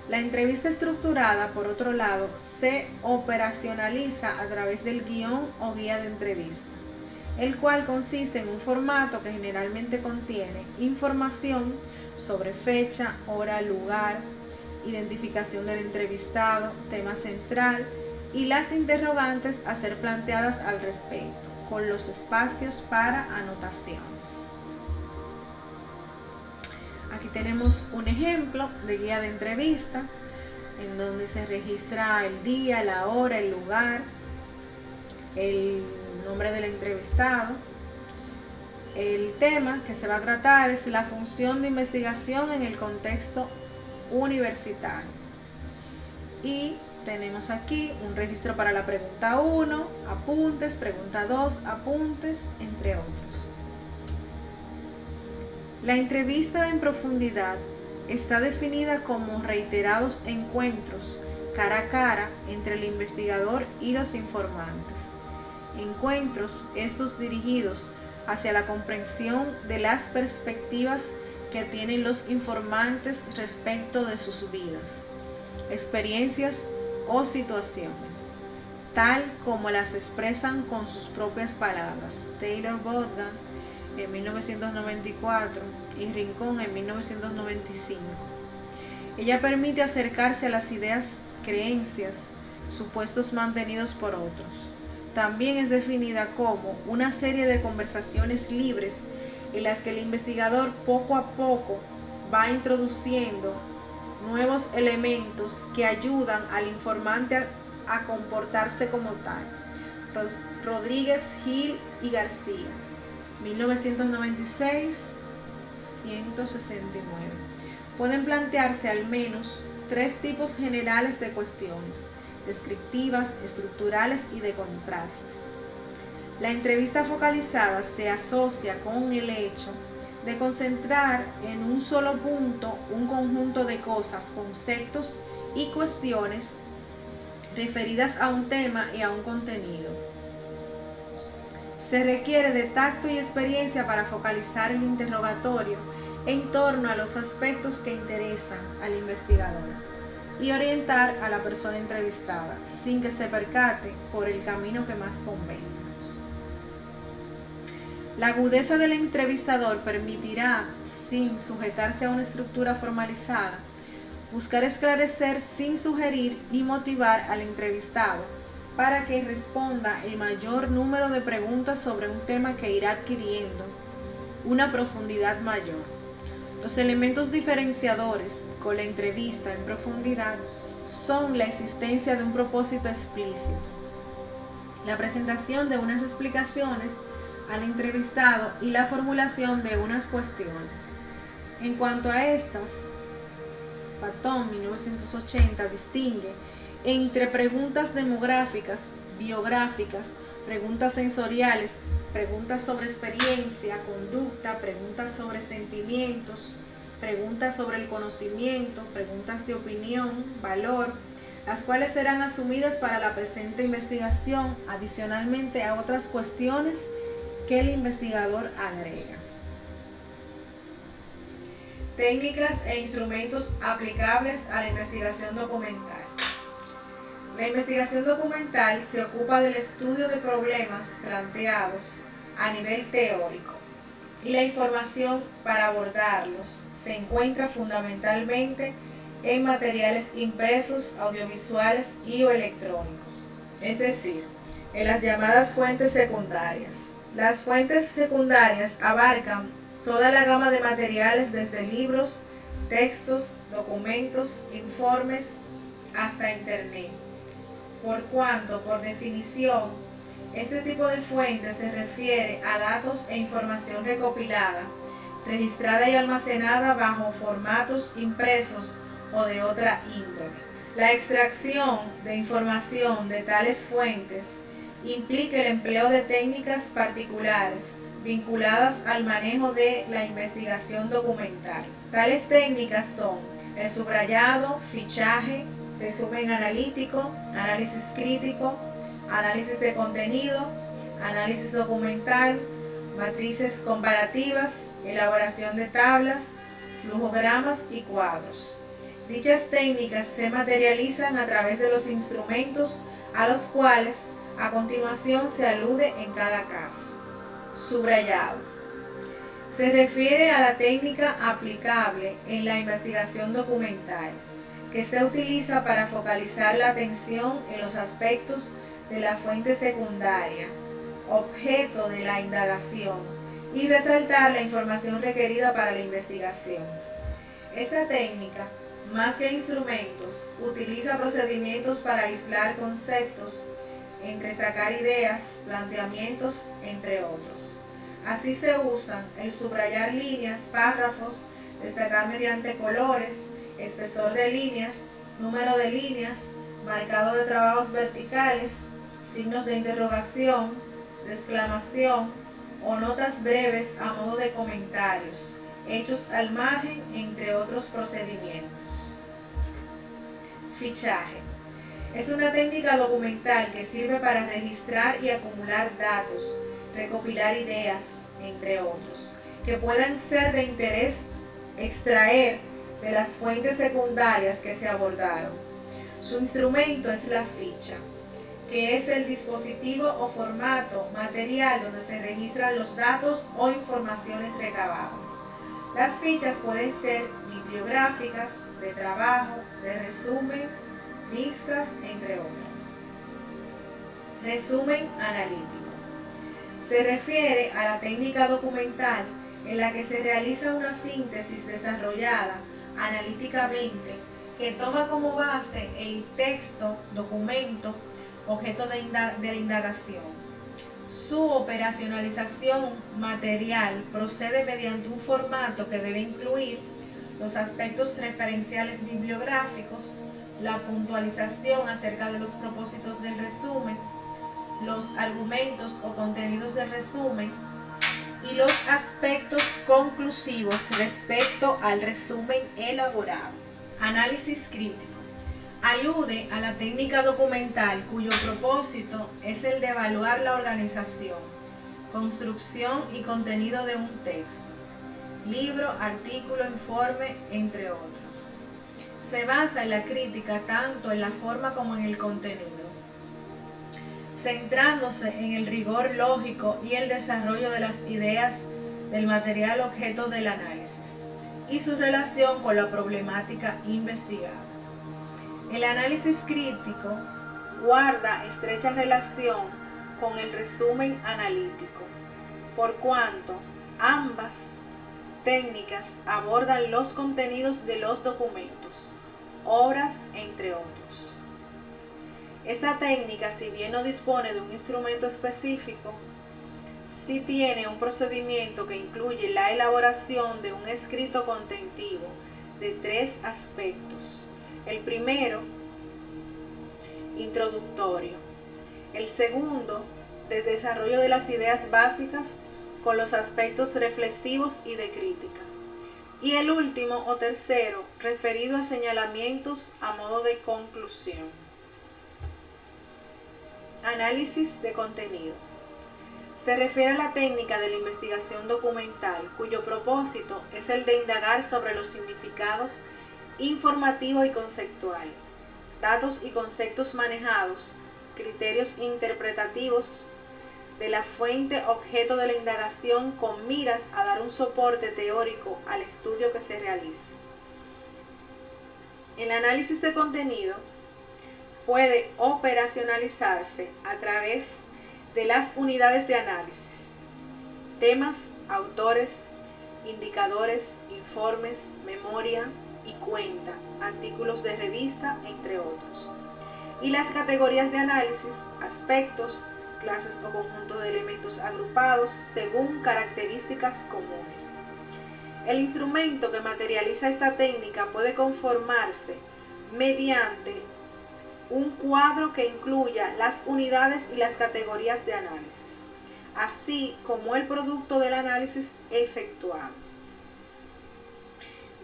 La entrevista estructurada, por otro lado, se operacionaliza a través del guión o guía de entrevista, el cual consiste en un formato que generalmente contiene información sobre fecha, hora, lugar, identificación del entrevistado, tema central y las interrogantes a ser planteadas al respecto, con los espacios para anotaciones. Aquí tenemos un ejemplo de guía de entrevista en donde se registra el día, la hora, el lugar, el nombre del entrevistado. El tema que se va a tratar es la función de investigación en el contexto universitario. Y tenemos aquí un registro para la pregunta 1, apuntes, pregunta 2, apuntes, entre otros. La entrevista en profundidad está definida como reiterados encuentros cara a cara entre el investigador y los informantes. Encuentros estos dirigidos hacia la comprensión de las perspectivas que tienen los informantes respecto de sus vidas, experiencias o situaciones, tal como las expresan con sus propias palabras. Taylor Bogdan en 1994 y Rincón en 1995. Ella permite acercarse a las ideas, creencias, supuestos mantenidos por otros. También es definida como una serie de conversaciones libres en las que el investigador poco a poco va introduciendo nuevos elementos que ayudan al informante a comportarse como tal. Rodríguez, Gil y García, 1996, 169. Pueden plantearse al menos 3 tipos generales de cuestiones: descriptivas, estructurales y de contraste. La entrevista focalizada se asocia con el hecho de concentrar en un solo punto un conjunto de cosas, conceptos y cuestiones referidas a un tema y a un contenido. Se requiere de tacto y experiencia para focalizar el interrogatorio en torno a los aspectos que interesan al investigador y orientar a la persona entrevistada sin que se percate por el camino que más convenga. La agudeza del entrevistador permitirá, sin sujetarse a una estructura formalizada, buscar esclarecer sin sugerir y motivar al entrevistado para que responda el mayor número de preguntas sobre un tema que irá adquiriendo una profundidad mayor. Los elementos diferenciadores con la entrevista en profundidad son la existencia de un propósito explícito, la presentación de unas explicaciones al entrevistado y la formulación de unas cuestiones. En cuanto a estas, Patton, 1980, distingue entre preguntas demográficas, biográficas, preguntas sensoriales, preguntas sobre experiencia, conducta, preguntas sobre sentimientos, preguntas sobre el conocimiento, preguntas de opinión, valor, las cuales serán asumidas para la presente investigación, adicionalmente a otras cuestiones que el investigador agrega. Técnicas e instrumentos aplicables a la investigación documental. La investigación documental se ocupa del estudio de problemas planteados a nivel teórico y la información para abordarlos se encuentra fundamentalmente en materiales impresos, audiovisuales y o electrónicos, es decir, en las llamadas fuentes secundarias. Las fuentes secundarias abarcan toda la gama de materiales desde libros, textos, documentos, informes, hasta internet. Por cuanto, por definición, este tipo de fuente se refiere a datos e información recopilada, registrada y almacenada bajo formatos impresos o de otra índole. La extracción de información de tales fuentes implica el empleo de técnicas particulares vinculadas al manejo de la investigación documental. Tales técnicas son el subrayado, fichaje, resumen analítico, análisis crítico, análisis de contenido, análisis documental, matrices comparativas, elaboración de tablas, flujogramas y cuadros. Dichas técnicas se materializan a través de los instrumentos a los cuales a continuación se alude en cada caso. Subrayado. Se refiere a la técnica aplicable en la investigación documental, que se utiliza para focalizar la atención en los aspectos de la fuente secundaria, objeto de la indagación, y resaltar la información requerida para la investigación. Esta técnica, más que instrumentos, utiliza procedimientos para aislar conceptos, entresacar ideas, planteamientos, entre otros. Así se usan el subrayar líneas, párrafos, destacar mediante colores, espesor de líneas, número de líneas, marcado de trabajos verticales, signos de interrogación, de exclamación o notas breves a modo de comentarios, hechos al margen, entre otros procedimientos. Fichaje. Es una técnica documental que sirve para registrar y acumular datos, recopilar ideas, entre otros, que puedan ser de interés extraer de las fuentes secundarias que se abordaron. Su instrumento es la ficha, que es el dispositivo o formato material donde se registran los datos o informaciones recabadas. Las fichas pueden ser bibliográficas, de trabajo, de resumen, mixtas, entre otras. Resumen analítico. Se refiere a la técnica documental en la que se realiza una síntesis desarrollada analíticamente que toma como base el texto, documento, objeto de la indagación. Su operacionalización material procede mediante un formato que debe incluir los aspectos referenciales bibliográficos, la puntualización acerca de los propósitos del resumen, los argumentos o contenidos del resumen y los aspectos conclusivos respecto al resumen elaborado. Análisis crítico. Alude a la técnica documental cuyo propósito es el de evaluar la organización, construcción y contenido de un texto, libro, artículo, informe, entre otros. Se basa en la crítica tanto en la forma como en el contenido, centrándose en el rigor lógico y el desarrollo de las ideas del material objeto del análisis y su relación con la problemática investigada. El análisis crítico guarda estrecha relación con el resumen analítico, por cuanto ambas técnicas abordan los contenidos de los documentos, obras, entre otros. Esta técnica, si bien no dispone de un instrumento específico, sí tiene un procedimiento que incluye la elaboración de un escrito contentivo de 3 aspectos. El primero, introductorio. El segundo, de desarrollo de las ideas básicas con los aspectos reflexivos y de crítica. Y el último o tercero, referido a señalamientos a modo de conclusión. Análisis de contenido. Se refiere a la técnica de la investigación documental, cuyo propósito es el de indagar sobre los significados informativo y conceptual, datos y conceptos manejados, criterios interpretativos de la fuente objeto de la indagación con miras a dar un soporte teórico al estudio que se realice. El análisis de contenido puede operacionalizarse a través de las unidades de análisis, temas, autores, indicadores, informes, memoria y cuenta, artículos de revista, entre otros. Y las categorías de análisis, aspectos, clases o conjunto de elementos agrupados según características comunes. El instrumento que materializa esta técnica puede conformarse mediante un cuadro que incluya las unidades y las categorías de análisis, así como el producto del análisis efectuado.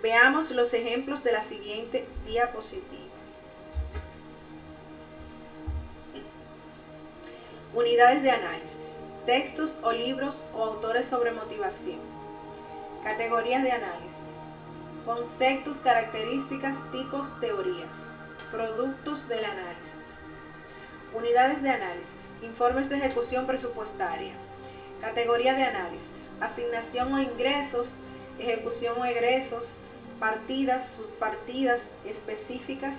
Veamos los ejemplos de la siguiente diapositiva. Unidades de análisis, textos o libros o autores sobre motivación. Categorías de análisis, conceptos, características, tipos, teorías, productos del análisis. Unidades de análisis, informes de ejecución presupuestaria. Categoría de análisis, asignación o ingresos, ejecución o egresos, partidas, subpartidas específicas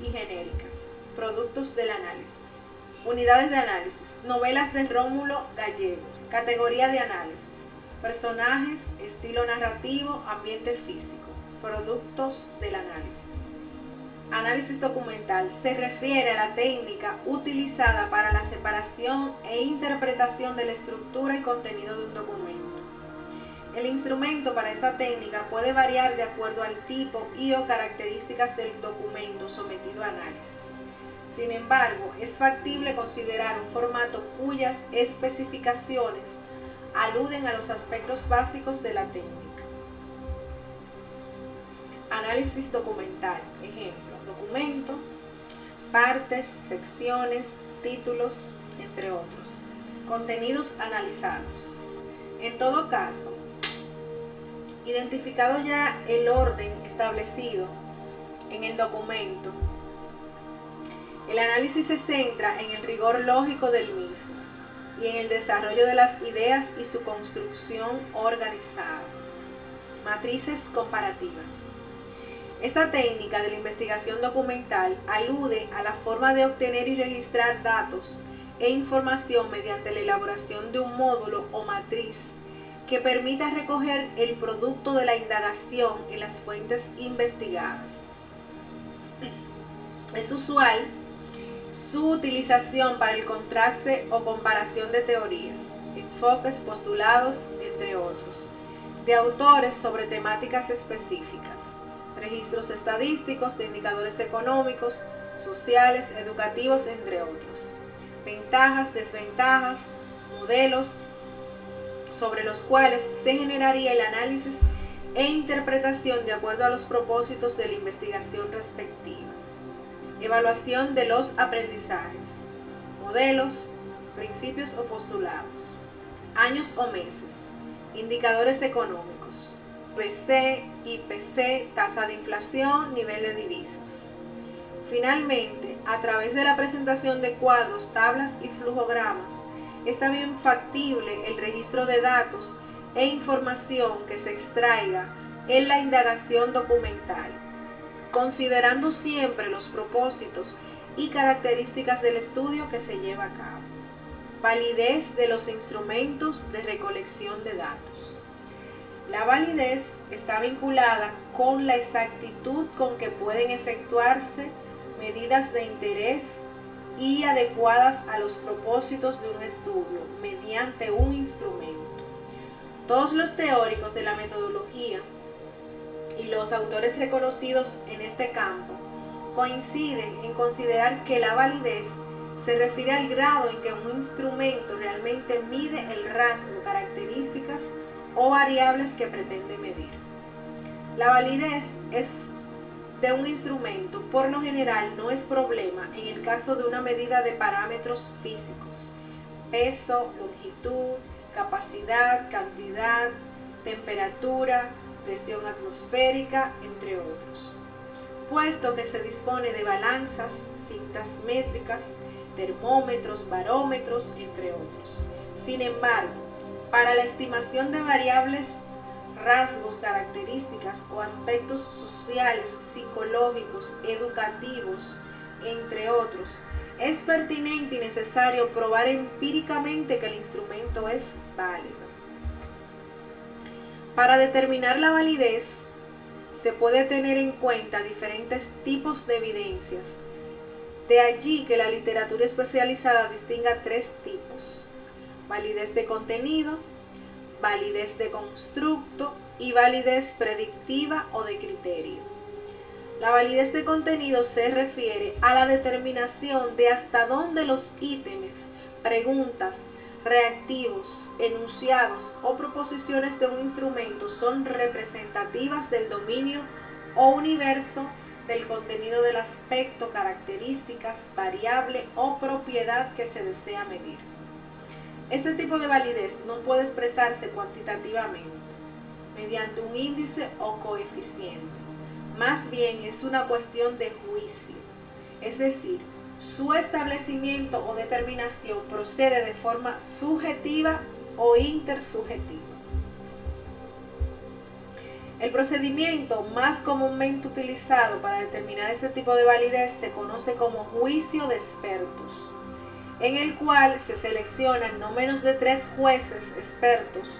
y genéricas. Productos del análisis. Unidades de análisis, novelas de Rómulo Gallegos. Categoría de análisis, personajes, estilo narrativo, ambiente físico. Productos del análisis. Análisis documental se refiere a la técnica utilizada para la separación e interpretación de la estructura y contenido de un documento. El instrumento para esta técnica puede variar de acuerdo al tipo y o características del documento sometido a análisis. Sin embargo, es factible considerar un formato cuyas especificaciones aluden a los aspectos básicos de la técnica. Análisis documental. Ejemplo, documento, partes, secciones, títulos, entre otros. Contenidos analizados. En todo caso, identificado ya el orden establecido en el documento, el análisis se centra en el rigor lógico del mismo y en el desarrollo de las ideas y su construcción organizada. Matrices comparativas. Esta técnica de la investigación documental alude a la forma de obtener y registrar datos e información mediante la elaboración de un módulo o matriz que permita recoger el producto de la indagación en las fuentes investigadas. Es usual su utilización para el contraste o comparación de teorías, enfoques, postulados, entre otros, de autores sobre temáticas específicas, registros estadísticos de indicadores económicos, sociales, educativos, entre otros, ventajas, desventajas, modelos sobre los cuales se generaría el análisis e interpretación de acuerdo a los propósitos de la investigación respectiva. Evaluación de los aprendizajes, modelos, principios o postulados, años o meses, indicadores económicos, PC, IPC, tasa de inflación, nivel de divisas. Finalmente, a través de la presentación de cuadros, tablas y flujogramas, está bien factible el registro de datos e información que se extraiga en la indagación documental, considerando siempre los propósitos y características del estudio que se lleva a cabo. Validez de los instrumentos de recolección de datos. La validez está vinculada con la exactitud con que pueden efectuarse medidas de interés y adecuadas a los propósitos de un estudio mediante un instrumento. Todos los teóricos de la metodología y los autores reconocidos en este campo coinciden en considerar que la validez se refiere al grado en que un instrumento realmente mide el rasgo, características o variables que pretende medir. La validez de un instrumento por lo general no es problema en el caso de una medida de parámetros físicos: peso, longitud, capacidad, cantidad, temperatura, presión atmosférica, entre otros. supuesto que se dispone de balanzas, cintas métricas, termómetros, barómetros, entre otros. Sin embargo, para la estimación de variables, rasgos, características o aspectos sociales, psicológicos, educativos, entre otros, es pertinente y necesario probar empíricamente que el instrumento es válido. Para determinar la validez, se puede tener en cuenta diferentes tipos de evidencias. De allí que la literatura especializada distinga tres tipos: validez de contenido, validez de constructo y validez predictiva o de criterio. La validez de contenido se refiere a la determinación de hasta dónde los ítems, preguntas, reactivos, enunciados o proposiciones de un instrumento son representativas del dominio o universo del contenido del aspecto, características, variable o propiedad que se desea medir. Este tipo de validez no puede expresarse cuantitativamente, mediante un índice o coeficiente. Más bien es una cuestión de juicio, es decir, su establecimiento o determinación procede de forma subjetiva o intersubjetiva. El procedimiento más comúnmente utilizado para determinar este tipo de validez se conoce como juicio de expertos, en el cual se seleccionan no menos de 3 jueces expertos,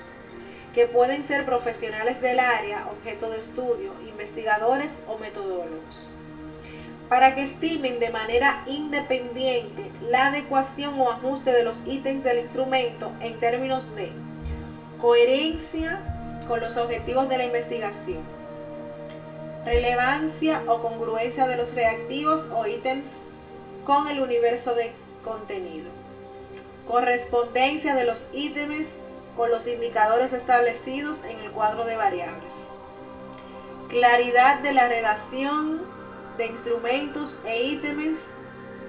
que pueden ser profesionales del área objeto de estudio, investigadores o metodólogos, para que estimen de manera independiente la adecuación o ajuste de los ítems del instrumento en términos de coherencia con los objetivos de la investigación, relevancia o congruencia de los reactivos o ítems con el universo de contenido, correspondencia de los ítems con los indicadores establecidos en el cuadro de variables, claridad de la redacción de instrumentos e ítems,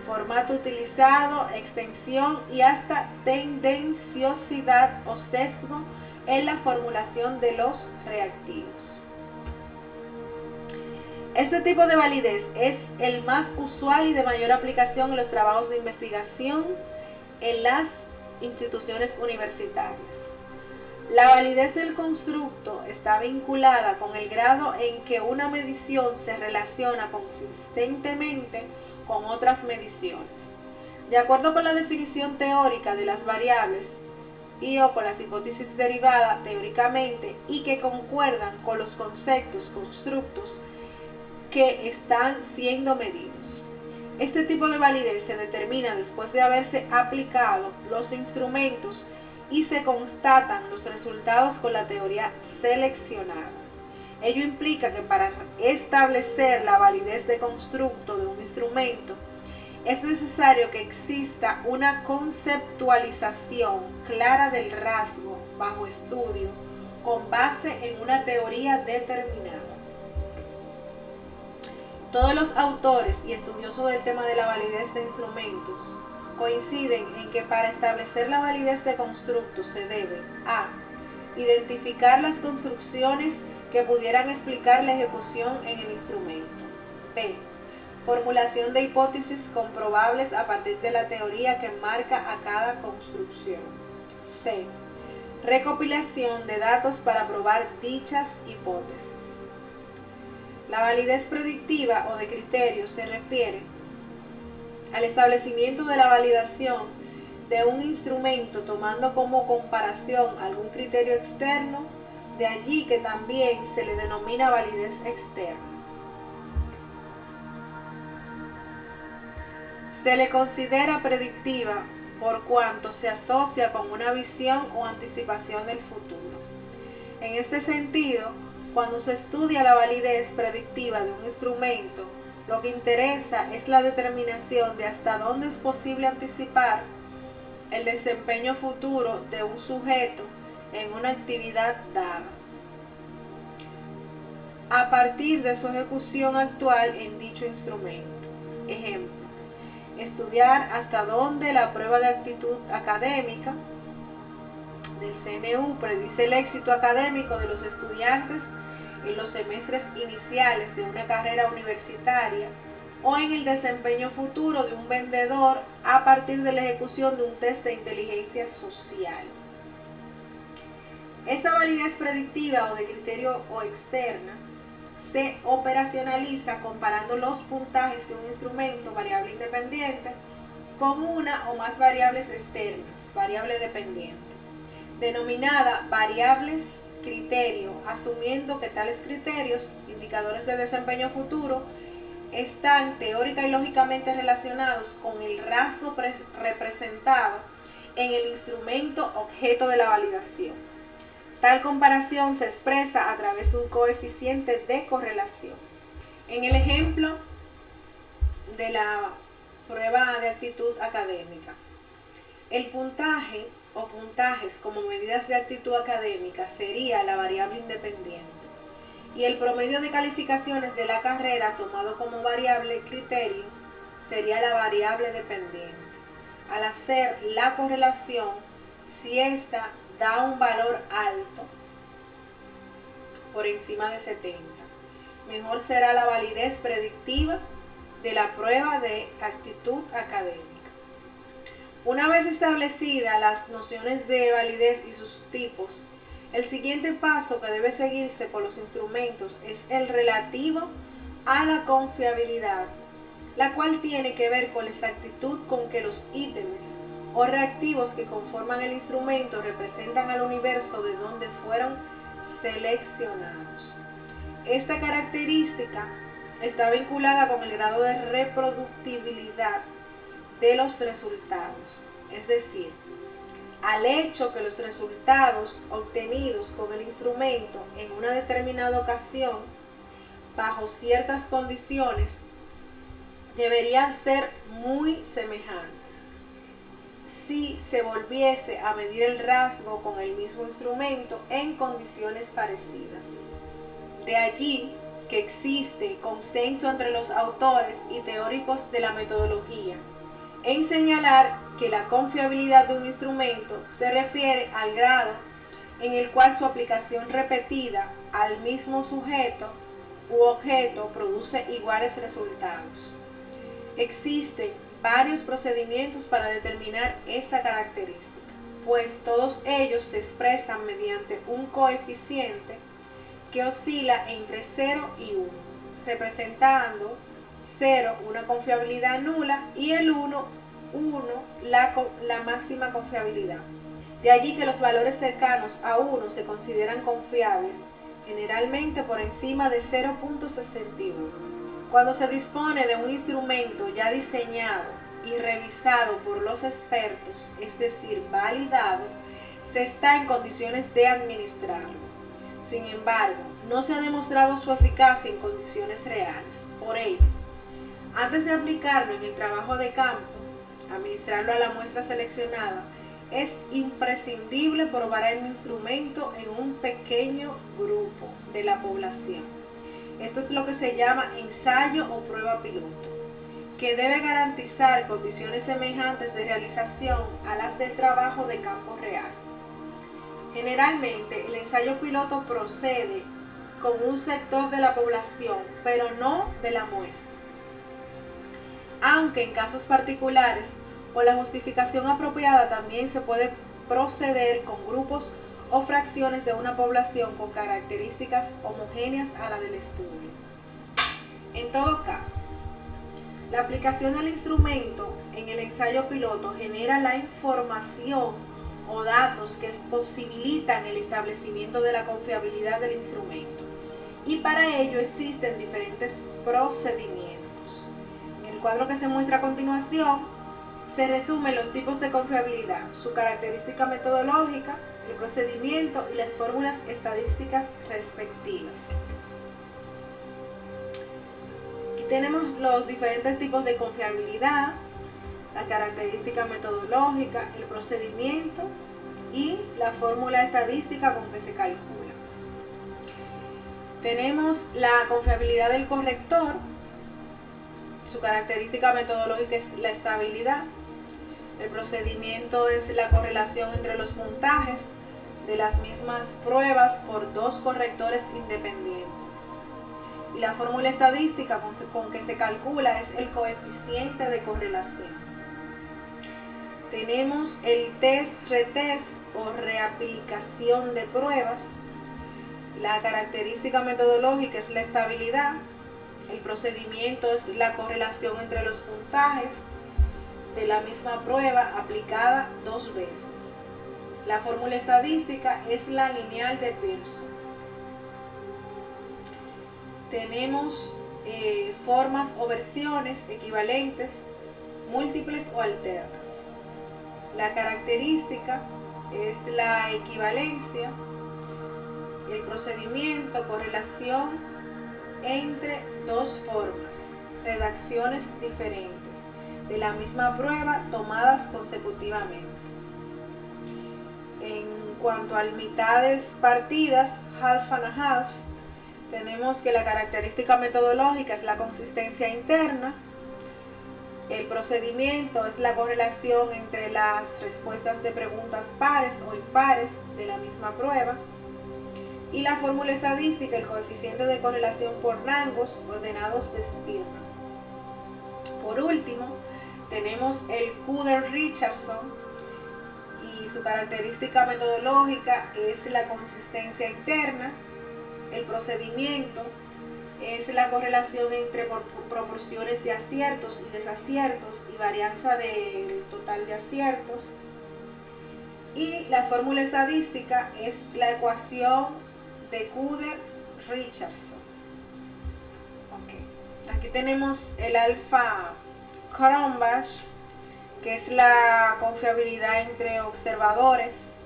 formato utilizado, extensión y hasta tendenciosidad o sesgo en la formulación de los reactivos. Este tipo de validez es el más usual y de mayor aplicación en los trabajos de investigación en las instituciones universitarias. La validez del constructo está vinculada con el grado en que una medición se relaciona consistentemente con otras mediciones. De acuerdo con la definición teórica de las variables o con las hipótesis derivadas teóricamente y que concuerdan con los conceptos constructos que están siendo medidos. Este tipo de validez se determina después de haberse aplicado los instrumentos y se constatan los resultados con la teoría seleccionada. Ello implica que para establecer la validez de constructo de un instrumento es necesario que exista una conceptualización clara del rasgo bajo estudio con base en una teoría determinada. Todos los autores y estudiosos del tema de la validez de instrumentos coinciden en que para establecer la validez de constructos se debe a. Identificar las construcciones que pudieran explicar la ejecución en el instrumento. B. Formulación de hipótesis comprobables a partir de la teoría que marca a cada construcción. C. Recopilación de datos para probar dichas hipótesis. La validez predictiva o de criterio se refiere al establecimiento de la validación de un instrumento tomando como comparación algún criterio externo, de allí que también se le denomina validez externa. Se le considera predictiva por cuanto se asocia con una visión o anticipación del futuro. En este sentido, cuando se estudia la validez predictiva de un instrumento, lo que interesa es la determinación de hasta dónde es posible anticipar el desempeño futuro de un sujeto en una actividad dada, a partir de su ejecución actual en dicho instrumento. Ejemplo, estudiar hasta dónde la prueba de actitud académica del CNU predice el éxito académico de los estudiantes en los semestres iniciales de una carrera universitaria o en el desempeño futuro de un vendedor a partir de la ejecución de un test de inteligencia social. Esta validez predictiva o de criterio o externa se operacionaliza comparando los puntajes de un instrumento variable independiente con una o más variables externas, variable dependiente, denominada variables criterio, asumiendo que tales criterios, indicadores de desempeño futuro, están teórica y lógicamente relacionados con el rasgo representado en el instrumento objeto de la validación. Tal comparación se expresa a través de un coeficiente de correlación. En el ejemplo de la prueba de actitud académica, el puntaje o puntajes como medidas de actitud académica sería la variable independiente y el promedio de calificaciones de la carrera tomado como variable criterio sería la variable dependiente. Al hacer la correlación, si ésta da un valor alto por encima de 70, mejor será la validez predictiva de la prueba de actitud académica. Una vez establecidas las nociones de validez y sus tipos, el siguiente paso que debe seguirse por los instrumentos es el relativo a la confiabilidad, la cual tiene que ver con la exactitud con que los ítems o reactivos que conforman el instrumento representan al universo de donde fueron seleccionados. Esta característica está vinculada con el grado de reproductibilidad de los resultados, es decir, al hecho que los resultados obtenidos con el instrumento en una determinada ocasión, bajo ciertas condiciones, deberían ser muy semejantes si se volviese a medir el rasgo con el mismo instrumento en condiciones parecidas. De allí que existe consenso entre los autores y teóricos de la metodología en señalar que la confiabilidad de un instrumento se refiere al grado en el cual su aplicación repetida al mismo sujeto u objeto produce iguales resultados. Existen varios procedimientos para determinar esta característica, pues todos ellos se expresan mediante un coeficiente que oscila entre 0 y 1, representando 0 una confiabilidad nula y el 1 la máxima confiabilidad. De allí que los valores cercanos a 1 se consideran confiables, generalmente por encima de 0.61. Cuando se dispone de un instrumento ya diseñado y revisado por los expertos, es decir, validado, se está en condiciones de administrarlo. Sin embargo, no se ha demostrado su eficacia en condiciones reales. Por ello, antes de aplicarlo en el trabajo de campo, administrarlo a la muestra seleccionada, es imprescindible probar el instrumento en un pequeño grupo de la población. Esto es lo que se llama ensayo o prueba piloto, que debe garantizar condiciones semejantes de realización a las del trabajo de campo real. Generalmente, el ensayo piloto procede con un sector de la población, pero no de la muestra. Aunque en casos particulares o la justificación apropiada también se puede proceder con grupos o fracciones de una población con características homogéneas a la del estudio. En todo caso, la aplicación del instrumento en el ensayo piloto genera la información o datos que posibilitan el establecimiento de la confiabilidad del instrumento, y para ello existen diferentes procedimientos. En el cuadro que se muestra a continuación se resumen los tipos de confiabilidad, su característica metodológica, el procedimiento y las fórmulas estadísticas respectivas. Aquí tenemos los diferentes tipos de confiabilidad, la característica metodológica, el procedimiento y la fórmula estadística con que se calcula. Tenemos la confiabilidad del corrector, su característica metodológica es la estabilidad, el procedimiento es la correlación entre los puntajes, de las mismas pruebas por dos correctores independientes. Y la fórmula estadística con que se calcula es el coeficiente de correlación. Tenemos el test-retest o reaplicación de pruebas. La característica metodológica es la estabilidad. El procedimiento es la correlación entre los puntajes de la misma prueba aplicada dos veces. La fórmula estadística es la lineal de Pearson. Tenemos formas o versiones equivalentes, múltiples o alternas. La característica es la equivalencia, el procedimiento, correlación entre dos formas, redacciones diferentes de la misma prueba tomadas consecutivamente. En cuanto a mitades partidas, half and a half, tenemos que la característica metodológica es la consistencia interna, el procedimiento es la correlación entre las respuestas de preguntas pares o impares de la misma prueba, y la fórmula estadística, el coeficiente de correlación por rangos ordenados de Spearman. Por último, tenemos el Kuder-Richardson, y su característica metodológica es la consistencia interna. El procedimiento es la correlación entre proporciones de aciertos y desaciertos y varianza del total de aciertos. Y la fórmula estadística es la ecuación de Kuder-Richardson. Okay. Aquí tenemos el alfa Cronbach, que es la confiabilidad entre observadores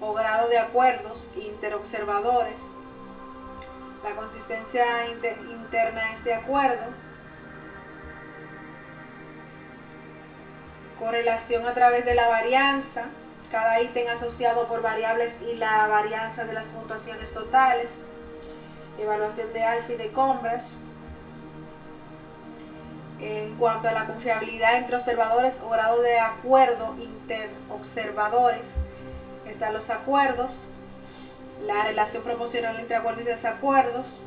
o grado de acuerdos interobservadores. La consistencia interna es de acuerdo. Correlación a través de la varianza, cada ítem asociado por variables y la varianza de las puntuaciones totales. Evaluación de alfa y de Cronbach. En cuanto a la confiabilidad entre observadores o grado de acuerdo interobservadores, están los acuerdos, la relación proporcional entre acuerdos y desacuerdos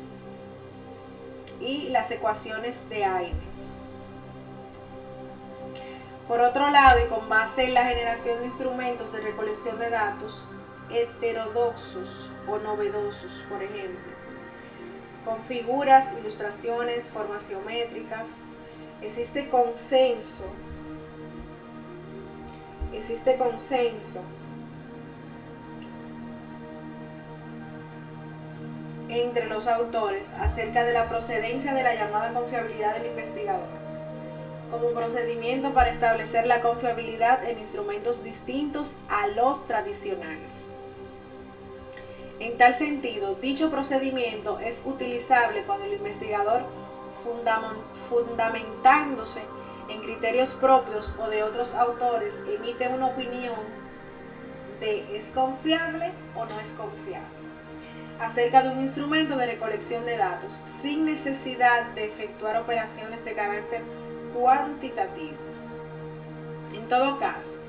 y las ecuaciones de Aymes. Por otro lado, y con base en la generación de instrumentos de recolección de datos heterodoxos o novedosos, por ejemplo, con figuras, ilustraciones, formas geométricas, existe consenso entre los autores acerca de la procedencia de la llamada confiabilidad del investigador como procedimiento para establecer la confiabilidad en instrumentos distintos a los tradicionales. En tal sentido, dicho procedimiento es utilizable cuando el investigador, fundamentándose en criterios propios o de otros autores, emite una opinión de ¿es confiable o no es confiable?, acerca de un instrumento de recolección de datos, sin necesidad de efectuar operaciones de carácter cuantitativo. En todo caso,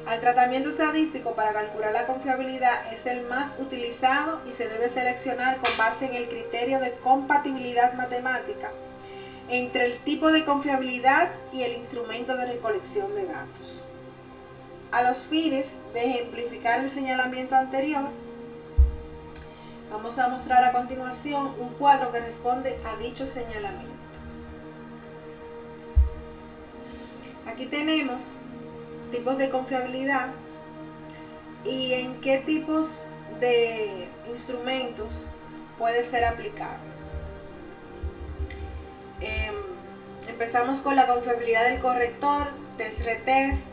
el tratamiento estadístico para calcular la confiabilidad es el más utilizado y se debe seleccionar con base en el criterio de compatibilidad matemática entre el tipo de confiabilidad y el instrumento de recolección de datos. A los fines de ejemplificar el señalamiento anterior, vamos a mostrar a continuación un cuadro que responde a dicho señalamiento. Aquí tenemos tipos de confiabilidad y en qué tipos de instrumentos puede ser aplicado. Empezamos con la confiabilidad del corrector, test-retest,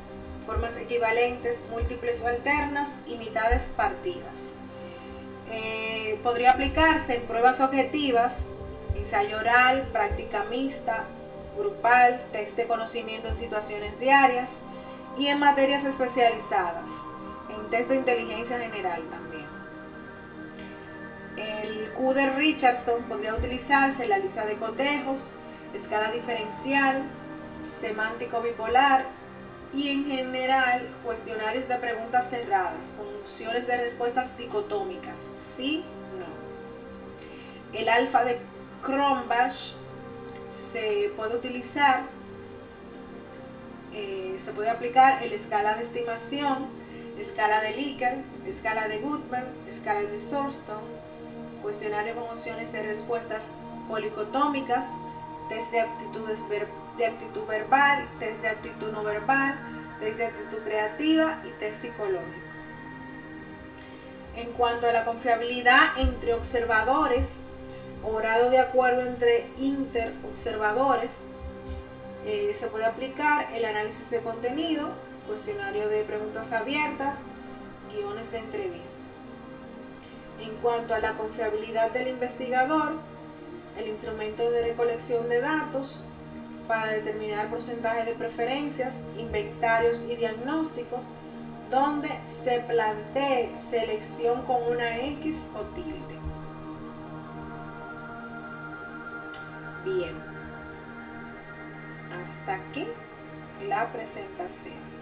formas equivalentes, múltiples o alternas y mitades partidas. Podría aplicarse en pruebas objetivas, ensayo oral, práctica mixta, grupal, test de conocimiento en situaciones diarias y en materias especializadas, en test de inteligencia general también. El Kuder-Richardson podría utilizarse en la lista de cotejos, escala diferencial, semántico bipolar Y en general, cuestionarios de preguntas cerradas, con opciones de respuestas dicotómicas, sí, no. El alfa de Cronbach se puede utilizar, se puede aplicar en la escala de estimación, escala de Likert, escala de Goodman, escala de Thurston, cuestionario con opciones de respuestas policotómicas, test de aptitud verbal, test de aptitud no verbal, test de aptitud creativa y test psicológico. En cuanto a la confiabilidad entre observadores o grado de acuerdo entre interobservadores, se puede aplicar el análisis de contenido, cuestionario de preguntas abiertas, guiones de entrevista. En cuanto a la confiabilidad del investigador, el instrumento de recolección de datos para determinar porcentaje de preferencias, inventarios y diagnósticos, donde se plantee selección con una X o tilde. Bien, hasta aquí la presentación.